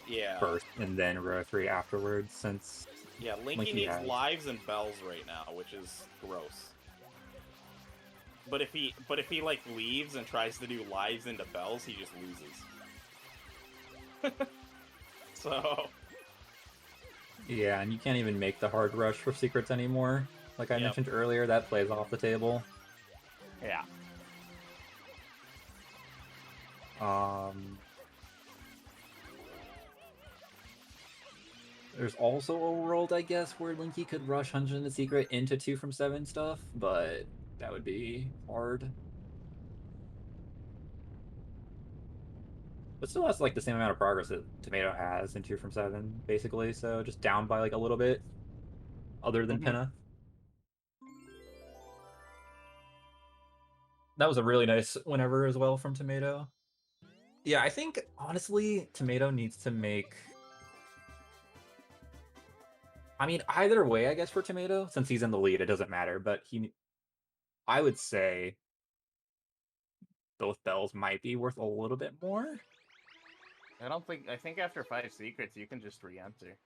Yeah. First, and then row 3 afterwards, since... Yeah, Linky needs lives and bells right now, which is gross. But if he like leaves and tries to do lives into bells, he just loses. So yeah, and you can't even make the hard rush for secrets anymore. Like I mentioned earlier, that plays off the table. Yeah. There's also a world, I guess, where Linky could rush 100 in the secret into 2 from 7 stuff, but that would be hard. But still has like the same amount of progress that Tomato has in 2 from 7, basically, so just down by like a little bit, other than Pinna. That was a really nice whenever as well from Tomato. Yeah, I think, honestly, Tomato needs to make... I mean, either way, I guess, for Tomato, since he's in the lead, it doesn't matter, but I would say both bells might be worth a little bit more. I think after 5 secrets, you can just re-enter.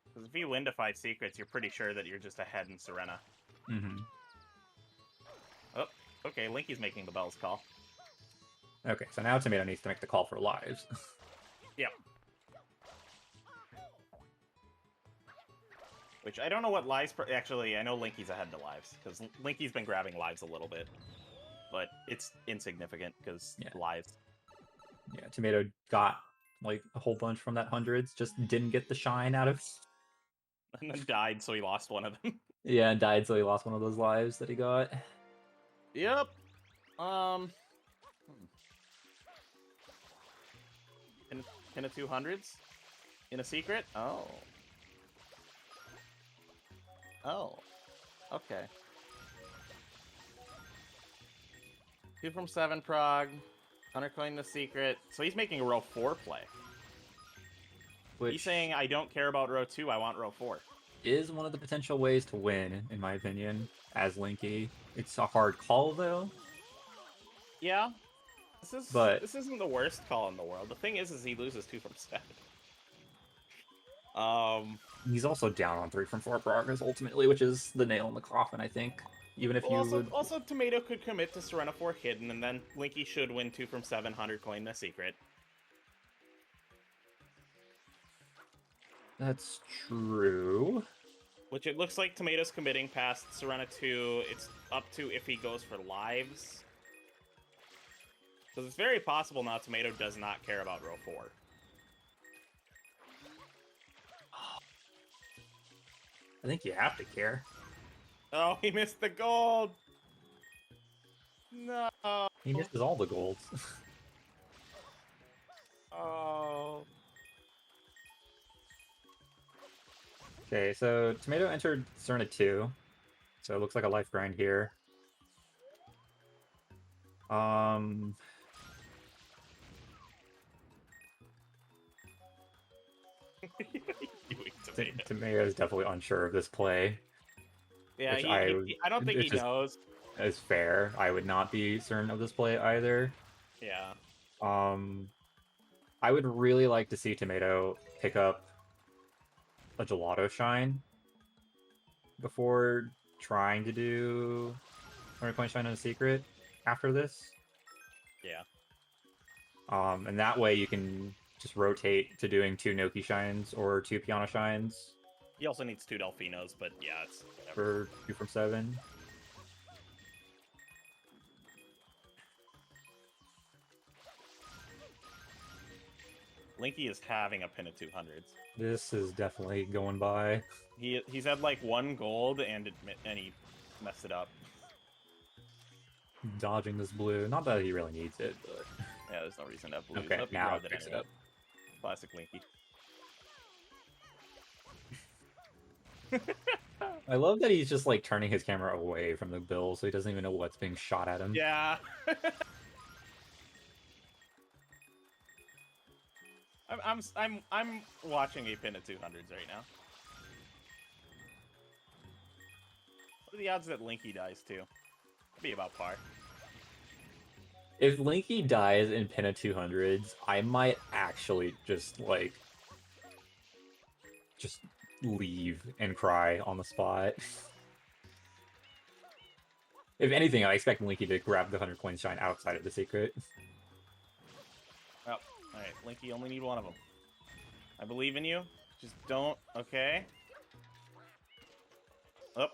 Because if you win to 5 secrets, you're pretty sure that you're just ahead in Serena. Oh, okay, Linky's making the bells call. Okay, so now Tomato needs to make the call for lives. Yep. Which, I don't know what lives... Actually, I know Linky's ahead to lives, because Linky's been grabbing lives a little bit. But it's insignificant, because lives. Yeah, Tomato got, like, a whole bunch from that hundreds, just didn't get the shine out of... And then died, so he lost one of them. Yeah, and died, so he lost one of those lives that he got. Yep. In a 200s? In a secret? Oh. Oh. Okay. 2 from 7 prog. 100 coin in the secret. So he's making row 4 play. Which He's saying, I don't care about row 2, I want row 4. is one of the potential ways to win, in my opinion, as Linky. It's a hard call, though. Yeah. But This isn't the worst call in the world. The thing is he loses 2 from 7. he's also down on 3 from 4 progress, ultimately, which is the nail in the coffin, I think. Even if well, you would... also Tomato could commit to Serena 4 hidden, and then Linky should win 2 from 700 coin the secret. That's true. Which it looks like Tomato's committing past Serena 2. It's up to if he goes for lives. Because it's very possible now Tomato does not care about row 4. I think you have to care. Oh, he missed the gold! No! He misses all the golds. Oh. Okay, so Tomato entered Cerna 2. So it looks like a life grind here. Tomato is definitely unsure of this play. Yeah, which I don't think he knows. Is fair. I would not be certain of this play either. Yeah. I would really like to see Tomato pick up a Gelato Shine before trying to do 100 Coin Shine on a secret after this. Yeah. And that way you can just rotate to doing 2 Noki Shines or 2 Piano Shines. He also needs 2 Delfinos, but yeah, it's whatever. For 2 from 7. Linky is having a pin of 200s. This is definitely going by. He's had like 1 gold and he messed it up. Dodging this blue. Not that he really needs it, but... Yeah, there's no reason to have blue. Okay, now fix it up. Classic Linky. I love that he's just like turning his camera away from the bill, so he doesn't even know what's being shot at him. Yeah. I'm watching a pin of 200s right now. What are the odds that Linky dies too? Be about par. If Linky dies in pin of 200s, I might actually just leave and cry on the spot. If anything, I expect Linky to grab the 100 coin shine outside of the secret. Oh, alright. Linky, you only need 1 of them. I believe in you. Just don't... Okay. Oh.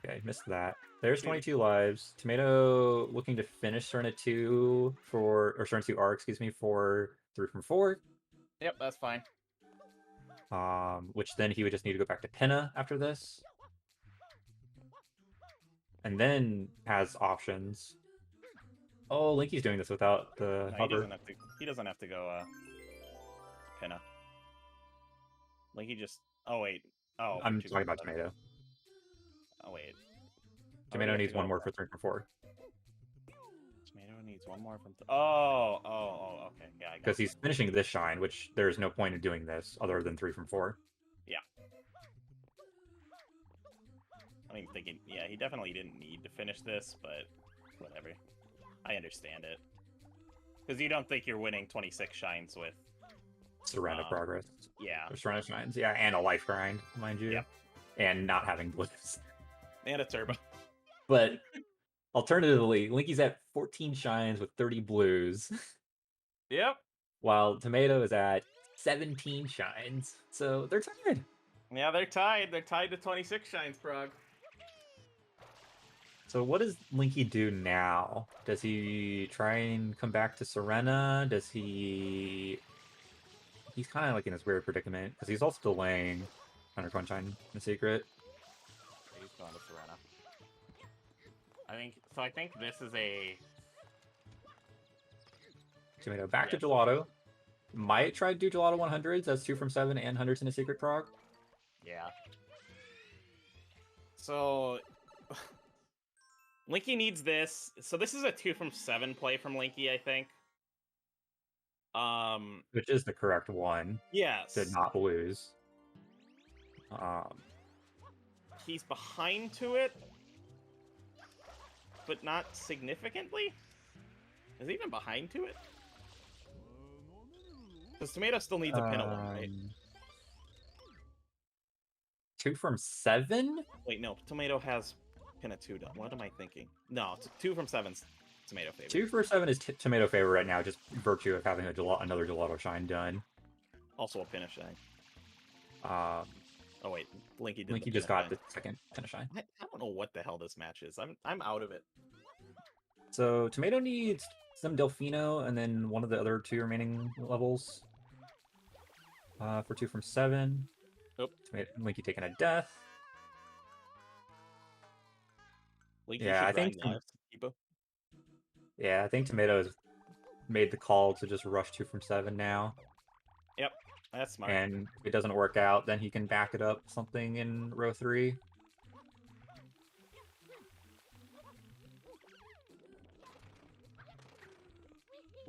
Okay, missed that. There's 22 lives. Tomato looking to finish Cerna 2 for... Or Cerna 2R, excuse me, for 3 from 4. Yep, that's fine. Which then he would just need to go back to Pinna after this. And then has options. Oh, Linky's doing this without the hover. He doesn't have to go Pinna. Linky just... Oh, wait. Oh, I'm talking about Tomato. Oh, wait. Tomato needs 1 more for 3 from 4. Tomato needs 1 more from... Oh, okay. Yeah, I got because he's finishing this shine, which there's no point in doing this other than 3 from 4. Yeah. I don't even think he definitely didn't need to finish this, but whatever. I understand it. Because you don't think you're winning 26 shines with... Serena progress. Yeah. Or Serena shines, yeah, and a life grind, mind you. Yep. And not having blues. And a turbo. But alternatively, Linky's at 14 shines with 30 blues. Yep. While Tomato is at 17 shines. So they're tied. Yeah, they're tied. They're tied to 26 shines, Prog. So what does Linky do now? Does he try and come back to Serena? Does he... He's kind of like in this weird predicament, because he's also delaying. 100 coin shine in the secret. He's going to Serena. I think this is a... Tomato back to Gelato. Might try to do Gelato 100s. That's 2 from 7 and 100s in a secret prog. Yeah. So... Linky needs this. So this is a 2 from 7 play from Linky, I think. Which is the correct one. Yes. To not lose. He's behind to it, but not significantly. Is he even behind to it? Because Tomato still needs a pin of 1, right? 2 from 7? Wait, no. Tomato has pin of 2 done. What am I thinking? No, 2 from 7's Tomato favorite. 2 for 7 is Tomato favorite right now, just virtue of having another Gelato Shine done. Also a pin of Shine. Oh wait, Linky did. Linky just got the second pin of Shine. I don't know what the hell this match is. I'm out of it. So Tomato needs some Delfino and then one of the other 2 remaining levels. For 2 from 7. Nope. Linky taking a death. Linky yeah, I think. Yeah, I think Tomato has made the call to just rush 2 from 7 now. Yep, that's smart. And if it doesn't work out, then he can back it up something in row 3.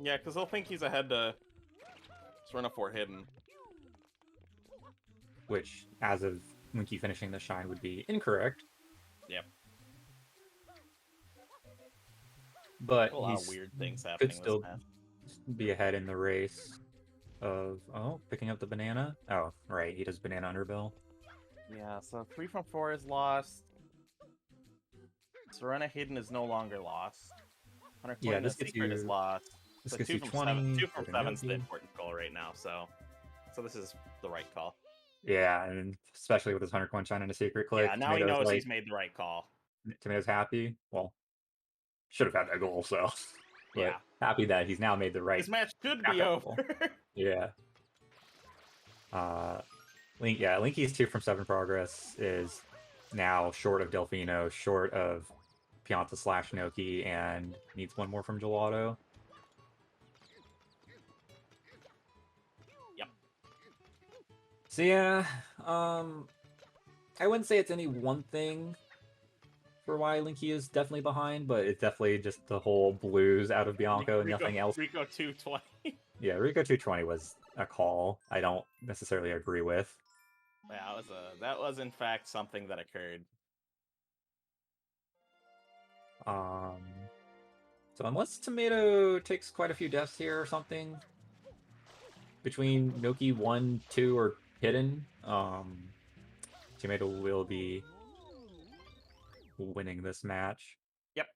Yeah, because he'll think he's ahead to Serena 4 hidden. Which, as of Linky finishing the shine, would be incorrect. Yep. But a lot of weird things happening. Could still be ahead in the race of picking up the banana. Oh, right, he does banana underbill. Yeah, so 3 from 4 is lost. Serena hidden is no longer lost. 120 this the gets secret you, is lost. This So gets 2 you from 20. 7. 2 from 7's the important goal right now. So this is the right call. Yeah, and especially with his 100 coin shine and a secret click. Yeah, now he knows he's made the right call. Tomato's happy. Well, should have had that goal, so. But yeah. Happy that he's now made the right. This match could be over. Yeah. Linky's 2 from 7 progress is now short of Delfino, short of Pianta / Noki, and needs 1 more from Gelato. Yep. So yeah, I wouldn't say it's any one thing for why Linky is definitely behind, but it's definitely just the whole blues out of Bianco and nothing else. Rico 220. Yeah, Rico 220 was a call I don't necessarily agree with. Yeah, that was in fact something that occurred. So unless Tomato takes quite a few deaths here or something, between Noki 1, 2, or hidden, Tomato will be winning this match. Yep.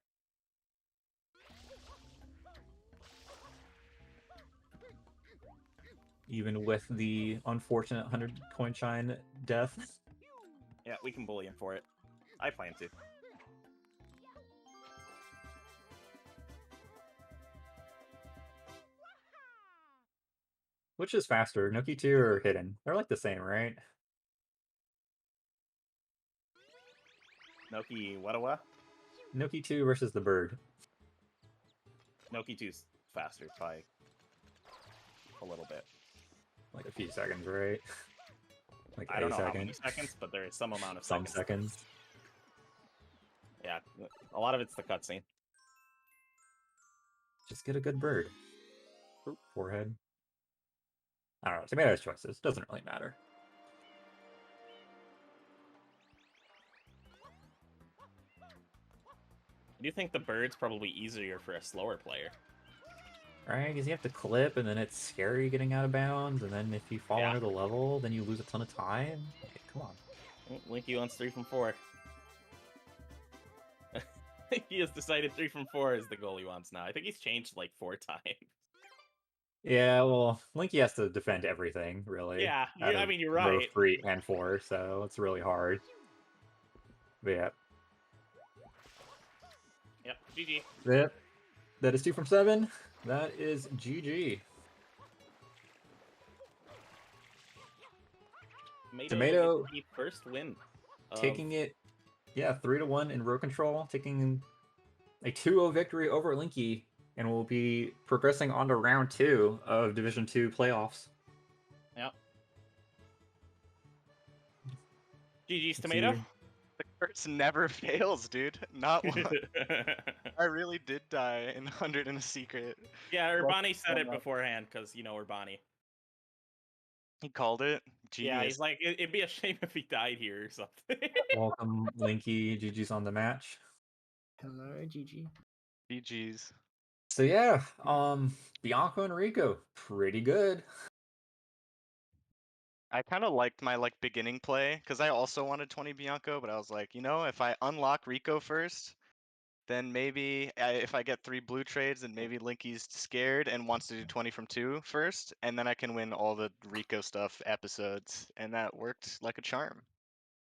Even with the unfortunate 100 coin shine death. Yeah, we can bully him for it. I plan to. Which is faster, Noki 2 or hidden? They're like the same, right? Noki what? Noki 2 versus the bird. Noki 2's faster by a little bit. Like a few seconds, right? Like I don't know how many seconds, but there is some amount of seconds. Yeah, a lot of it's the cutscene. Just get a good bird. Forehead. I don't know. Tomato's choices. Doesn't really matter. I do think the bird's probably easier for a slower player. Right? Because you have to clip, and then it's scary getting out of bounds, and then if you fall under the level, then you lose a ton of time. Okay, come on. Linky wants 3 from 4. He has decided 3 from 4 is the goal he wants now. I think he's changed like 4 times. Yeah, well, Linky has to defend everything, really. Yeah, I mean, you're right. Row 3 and 4, so it's really hard. But yeah. Yep, GG. That is 2 from 7. That is GG. Tomato gets the first win. taking it, 3-1 in row control, taking a 2-0 victory over Linky, and will be progressing on to round 2 of Division 2 playoffs. Yep. GG's Let's Tomato. see. The curse never fails, dude. Not one. I really did die in 100 in a secret. Yeah, Urbani said it beforehand because Urbani. He called it. Yeah, Genius. he's like, it'd be a shame if he died here or something. Welcome, Linky. GG's on the match. Hello, GG. GG's. So yeah, Bianco and Rico, pretty good. I kind of liked my beginning play because I also wanted 20 Bianco, but I was like, if I unlock Rico first, then maybe if I get 3 blue trades, then maybe Linky's scared and wants to do 20 from 2 first, and then I can win all the Rico stuff episodes, and that worked like a charm.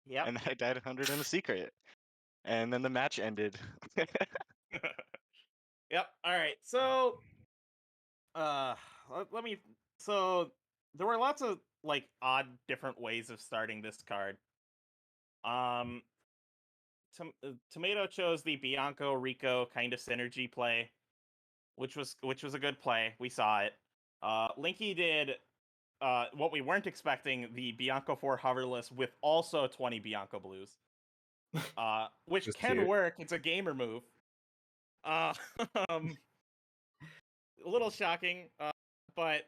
Yep. And I died 100 in a secret, and then the match ended. Yep. All right. So, let me. So there were lots of odd, different ways of starting this card. Tomato chose the Bianco Rico kind of synergy play, which was a good play. We saw it. Linky did what we weren't expecting, the Bianco 4 hoverless with also 20 Bianco blues. Which Just can cute. work. It's a gamer move. A little shocking, but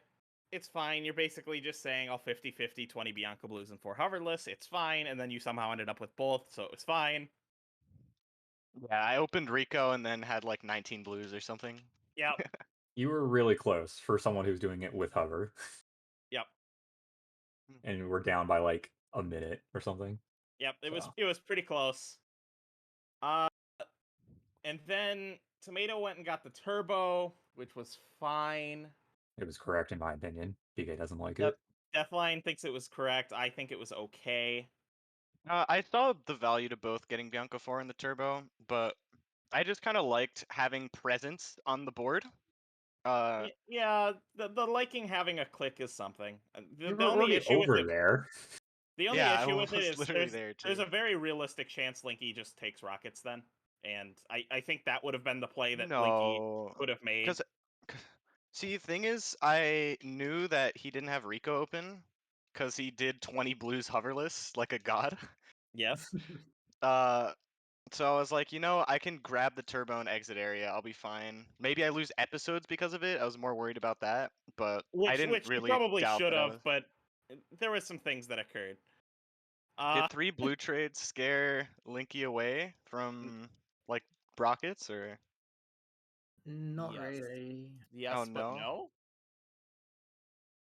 it's fine. You're basically just saying I'll 50-50, 20 Bianco blues and 4 hoverless. It's fine, and then you somehow ended up with both, so it was fine. Yeah, I opened Rico and then had 19 blues or something. Yep. You were really close for someone who's doing it with hover. Yep. And we're down by a minute or something. Yep. It was pretty close. And then Tomato went and got the turbo, which was fine. It was correct in my opinion. BK doesn't like Yep. it. Deathline thinks it was correct. I think it was okay. I saw the value to both getting Bianco 4 in the turbo, but I just kind of liked having presence on the board. Yeah, the liking having a click is something. You The were only already issue with over it, there. the only Yeah, I issue with it was is literally there there's too. a very realistic chance Linky just takes rockets then, and I think that would have been the play that Linky No, could have made. because see, the thing is, I knew that he didn't have Rico open because he did 20 blues hoverless like a god. Yes. So I was like, I can grab the turbo and exit area. I'll be fine. Maybe I lose episodes because of it. I was more worried about that, but I didn't Which you really probably doubt should that I have, was. but there was some things that occurred. Did 3 blue trades scare Linky away from Brockets or? Not Yes. really. Yes, Oh but no. no.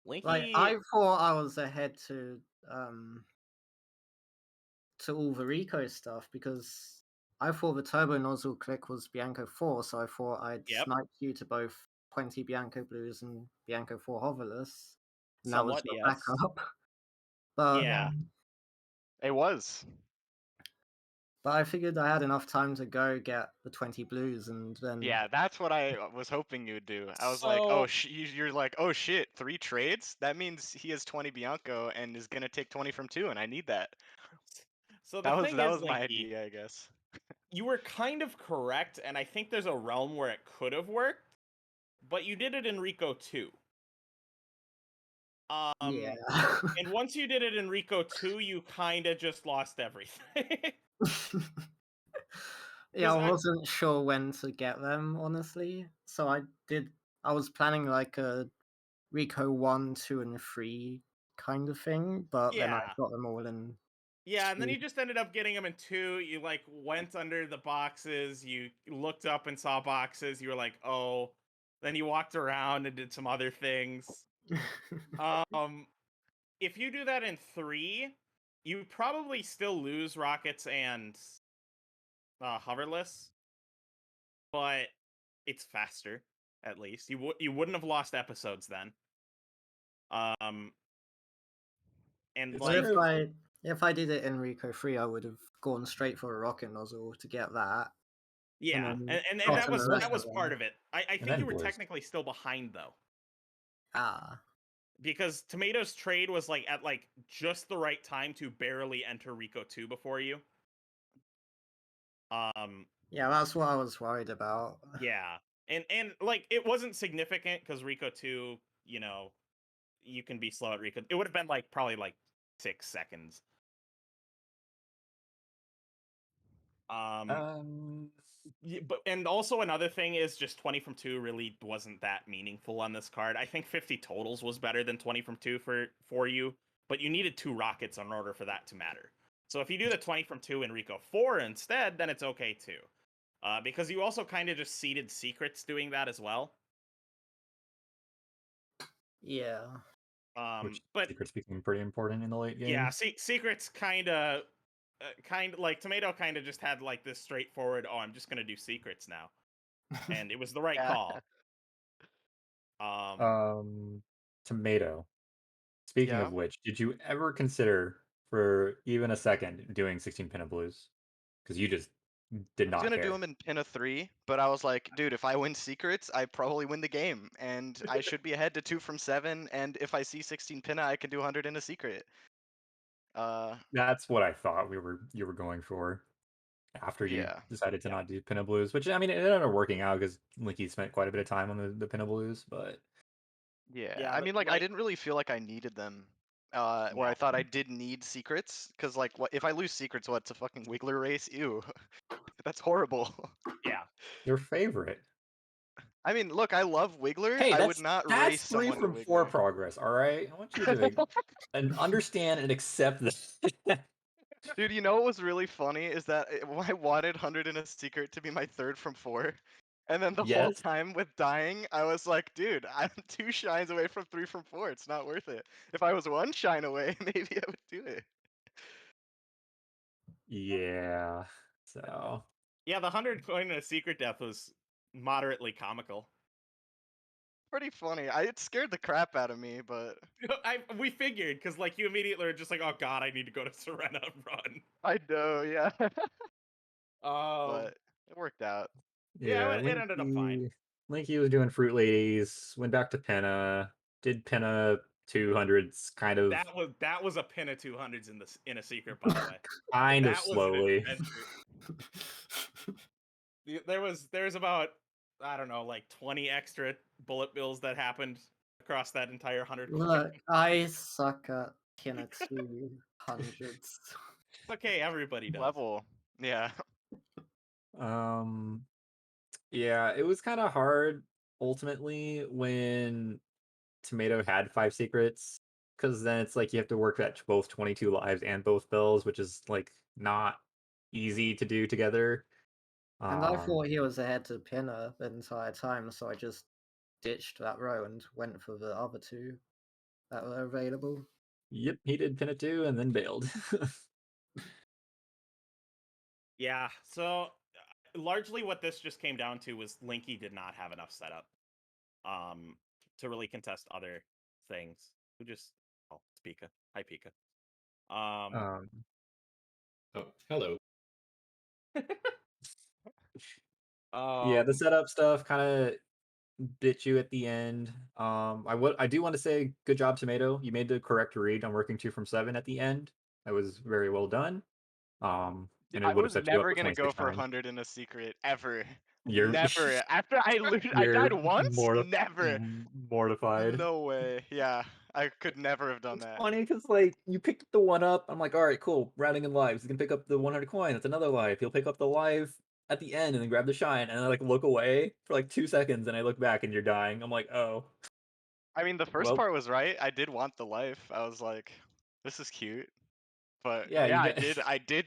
Linky. I thought I was ahead to all the Rico stuff because I thought the turbo nozzle click was Bianco 4, so I thought I'd snipe you to both 20 Bianco blues and Bianco 4 hoverless. And that was Somewhat, your yes. backup. But Yeah. It was. But I figured I had enough time to go get the 20 blues and then... Yeah, that's what I was hoping you'd do. I was like, oh, you're like, oh shit, 3 trades? That means he has 20 Bianco and is gonna take 20 from 2, and I need that. So the That thing is, was my Linky, idea, I guess. you were kind of correct, and I think there's a realm where it could have worked, but you did it in Rico 2. Yeah. And once you did it in Rico 2, you kind of just lost everything. Yeah, I wasn't sure when to get them, honestly. So I was planning a Rico 1, 2, and 3 kind of thing, but then I got them all in. Yeah, and then you just ended up getting them in 2. You went under the boxes, you looked up and saw boxes, you were like, oh. Then you walked around and did some other things. If you do that in 3, you probably still lose rockets and hoverless, but it's faster. At least you wouldn't have lost episodes then. And if I did it in Rico 3, I would have gone straight for a rocket nozzle to get that. Yeah, and that was part of it. I think you were technically still behind though. because Tomato's trade was like at like just the right time to barely enter Rico 2 before you. Yeah, that's what I was worried about. Yeah. And like it wasn't significant because Rico 2, you know, you can be slow at Rico. It would have been like probably like 6 seconds. But and also another thing is just 20 from 2 really wasn't that meaningful on this card. I think 50 totals was better than 20 from 2 for you, but you needed 2 rockets in order for that to matter. So if you do the 20 from 2 in Rico 4 instead, then it's okay too. Because you also kind of just seeded secrets doing that as well. Yeah. Which But secrets became pretty important in the late game. yeah, secrets kind of like Tomato kind of just had like this straightforward, oh, I'm just gonna do secrets now, and it was the right call. Tomato. Speaking Yeah. of which, did you ever consider for even a second doing 16 pin of blues? Because you just did I was not gonna do care. him in pin of 3, but I was like, dude, if I win secrets, I probably win the game, and I should be ahead to 2 from 7. And if I see 16 pinna, I can do 100 in a secret. That's what I thought you were going for after you Yeah. decided to not do pin of blues, which I mean it ended up working out because Linky spent quite a bit of time on the pin of blues, but Yeah, I mean, like, I didn't really feel like I needed them, or I thought I did need secrets, because, like, what if I lose secrets? What, it's a fucking Wiggler race? Ew, that's horrible. Yeah. your favorite. I mean, look, I love Wiggler. Hey, I would not race 3 someone to from 4 Wiggler. progress. All right, I want you to and understand and accept this. Dude, you know what was really funny is that I wanted 100 in a secret to be my 3rd from 4. And then the whole Yes. time with dying, I was like, dude, I'm 2 shines away from 3 from 4. It's not worth it. If I was 1 shine away, maybe I would do it. Yeah. So. Yeah, the 100 coin in a secret death was moderately comical. Pretty funny. It scared the crap out of me, but We figured because like you immediately were just like, oh god, I need to go to Serena and run. I know, yeah. Oh, But it worked out. yeah, Yeah, it ended up fine. Linky was doing Fruit Ladies, went back to Penna, did Penna 200s kind of That was a pin of 200s in a secret, by the way. kind of That was an slowly. adventure. There's about, I don't know, like 20 extra bullet bills that happened across that entire 100 coin. Look, I suck at Kina 200s. Okay, everybody does. Level. Yeah. Yeah, it was kind of hard ultimately when Tomato had 5 secrets because then it's like you have to work at both 22 lives and both bills, which is like not easy to do together. And I thought he was ahead to Pinner the entire time, so I just ditched that row and went for the other 2 that were available. Yep, he did pin it too and then bailed. Yeah, so largely what this just came down to was Linky did not have enough setup to really contest other things. Who just it's Pika. Hi Pika. Oh, hello. Yeah, the setup stuff kind of bit you at the end. I do want to say good job, Tomato. You made the correct read on working 2 from 7 at the end. That was very well done. And it I would have was set you up never for gonna go 26 for times. 100 in a secret ever. You're Never. After I you're died once. Never. mortified. No way. Yeah, I could never have done It's that. funny because like you picked up the 1-up. I'm like, all right, cool. Routing in lives. You can pick up the 100 coin. That's another life. He'll pick up the live at the end and then grab the shine. And I like look away for like 2 seconds and I look back and you're dying. I'm like, oh. I mean, the first Well, part was right. I did want the life. I was like, this is cute. But yeah, yeah, you I got did. I did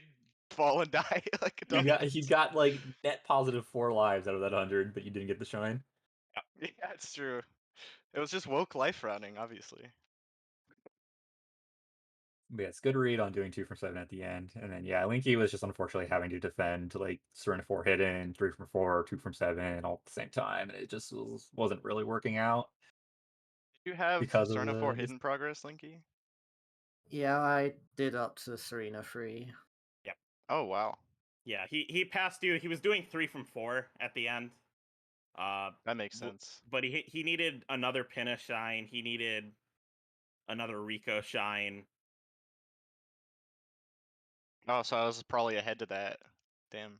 fall and die like a dummy. you got like net positive 4 lives out of that 100, but you didn't get the shine. Yeah, it's true. It was just woke life running, obviously. But yeah, it's good read on doing 2 from 7 at the end. And then yeah, Linky was just unfortunately having to defend like Serena 4 hidden, 3 from 4, 2 from 7 all at the same time. And it just wasn't really working out Did you have because of Serena 4 this. hidden progress, Linky? Yeah, I did up to Serena 3. Yep. Oh wow. Yeah, he passed you. He was doing 3 from 4 at the end. That makes sense. But he needed another pin of shine. He needed another Rico shine. Oh, so I was probably ahead to that. Damn.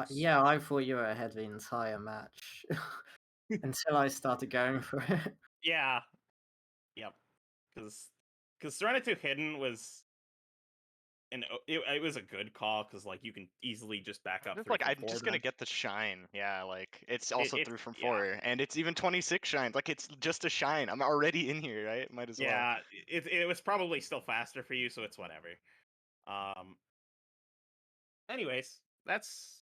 Yeah, I thought you were ahead the entire match until I started going for it. Yeah. Yep. Because Serenity 2 Hidden was it was a good call because like you can easily just back up Just 3 like from I'm 4 just to gonna them. get the shine. Yeah, like it's also It 3 from yeah. 4, and it's even 26 shines. Like it's just a shine. I'm already in here, right? Might as well. Yeah, it was probably still faster for you, so it's whatever. Anyways, that's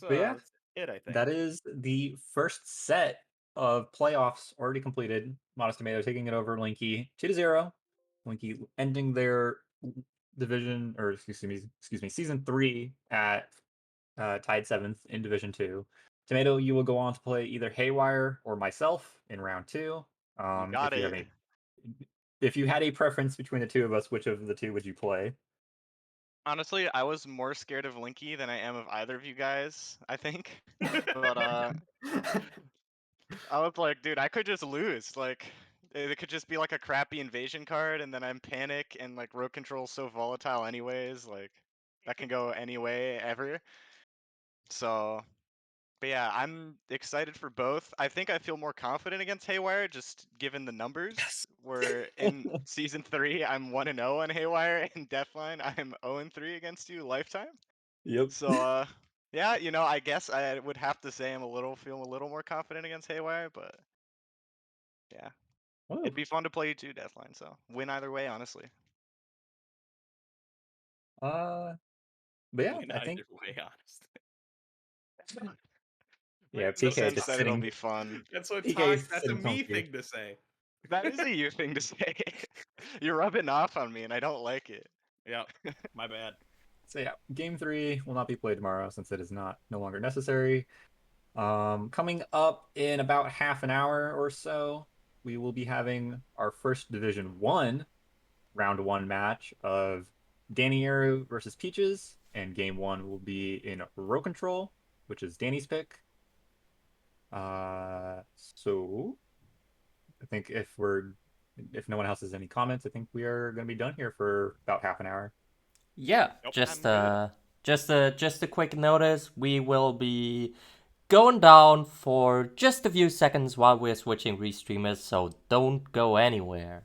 But yeah, that's it, I think. that is the first set of playoffs already completed. Modest Tomato taking it over Linky 2-0. Linky ending their division, or excuse me, season 3 at tied 7th in Division 2. Tomato, you will go on to play either Haywire or myself in round 2. You got it. If you had a preference between the two of us, which of the two would you play? Honestly, I was more scared of Linky than I am of either of you guys, I think. But I was like, dude, I could just lose. Like it could just be like a crappy invasion card, and then I'm panic, and like road control's so volatile anyways, like that can go any way ever. So but yeah, I'm excited for both. I think I feel more confident against Haywire just given the numbers. Yes. Where in season 3 I'm 1-0 on Haywire, and Deathline I'm 0-3 against you lifetime. Yep. So yeah, you know, I guess I would have to say I'm feeling a little more confident against Haywire, but yeah. Whoa. It'd be fun to play you too, Deathline, so win either way, honestly. But yeah, Win I think either way, honestly. yeah, So PK Since just then it'll sitting. be fun. that's what PK that's a sitting me comfy. thing to say. That is a you thing to say. You're rubbing off on me and I don't like it. Yeah, my bad. So yeah, game 3 will not be played tomorrow since it is no longer necessary. Coming up in about half an hour or so, we will be having our first Division 1 round 1 match of Danny Arrow versus Peaches, and game 1 will be in row control, which is Danny's pick. So I think if no one else has any comments, I think we are going to be done here for about half an hour. Yeah, Nope, just I'm good. just a quick notice. We will be going down for just a few seconds while we're switching restreamers, so don't go anywhere.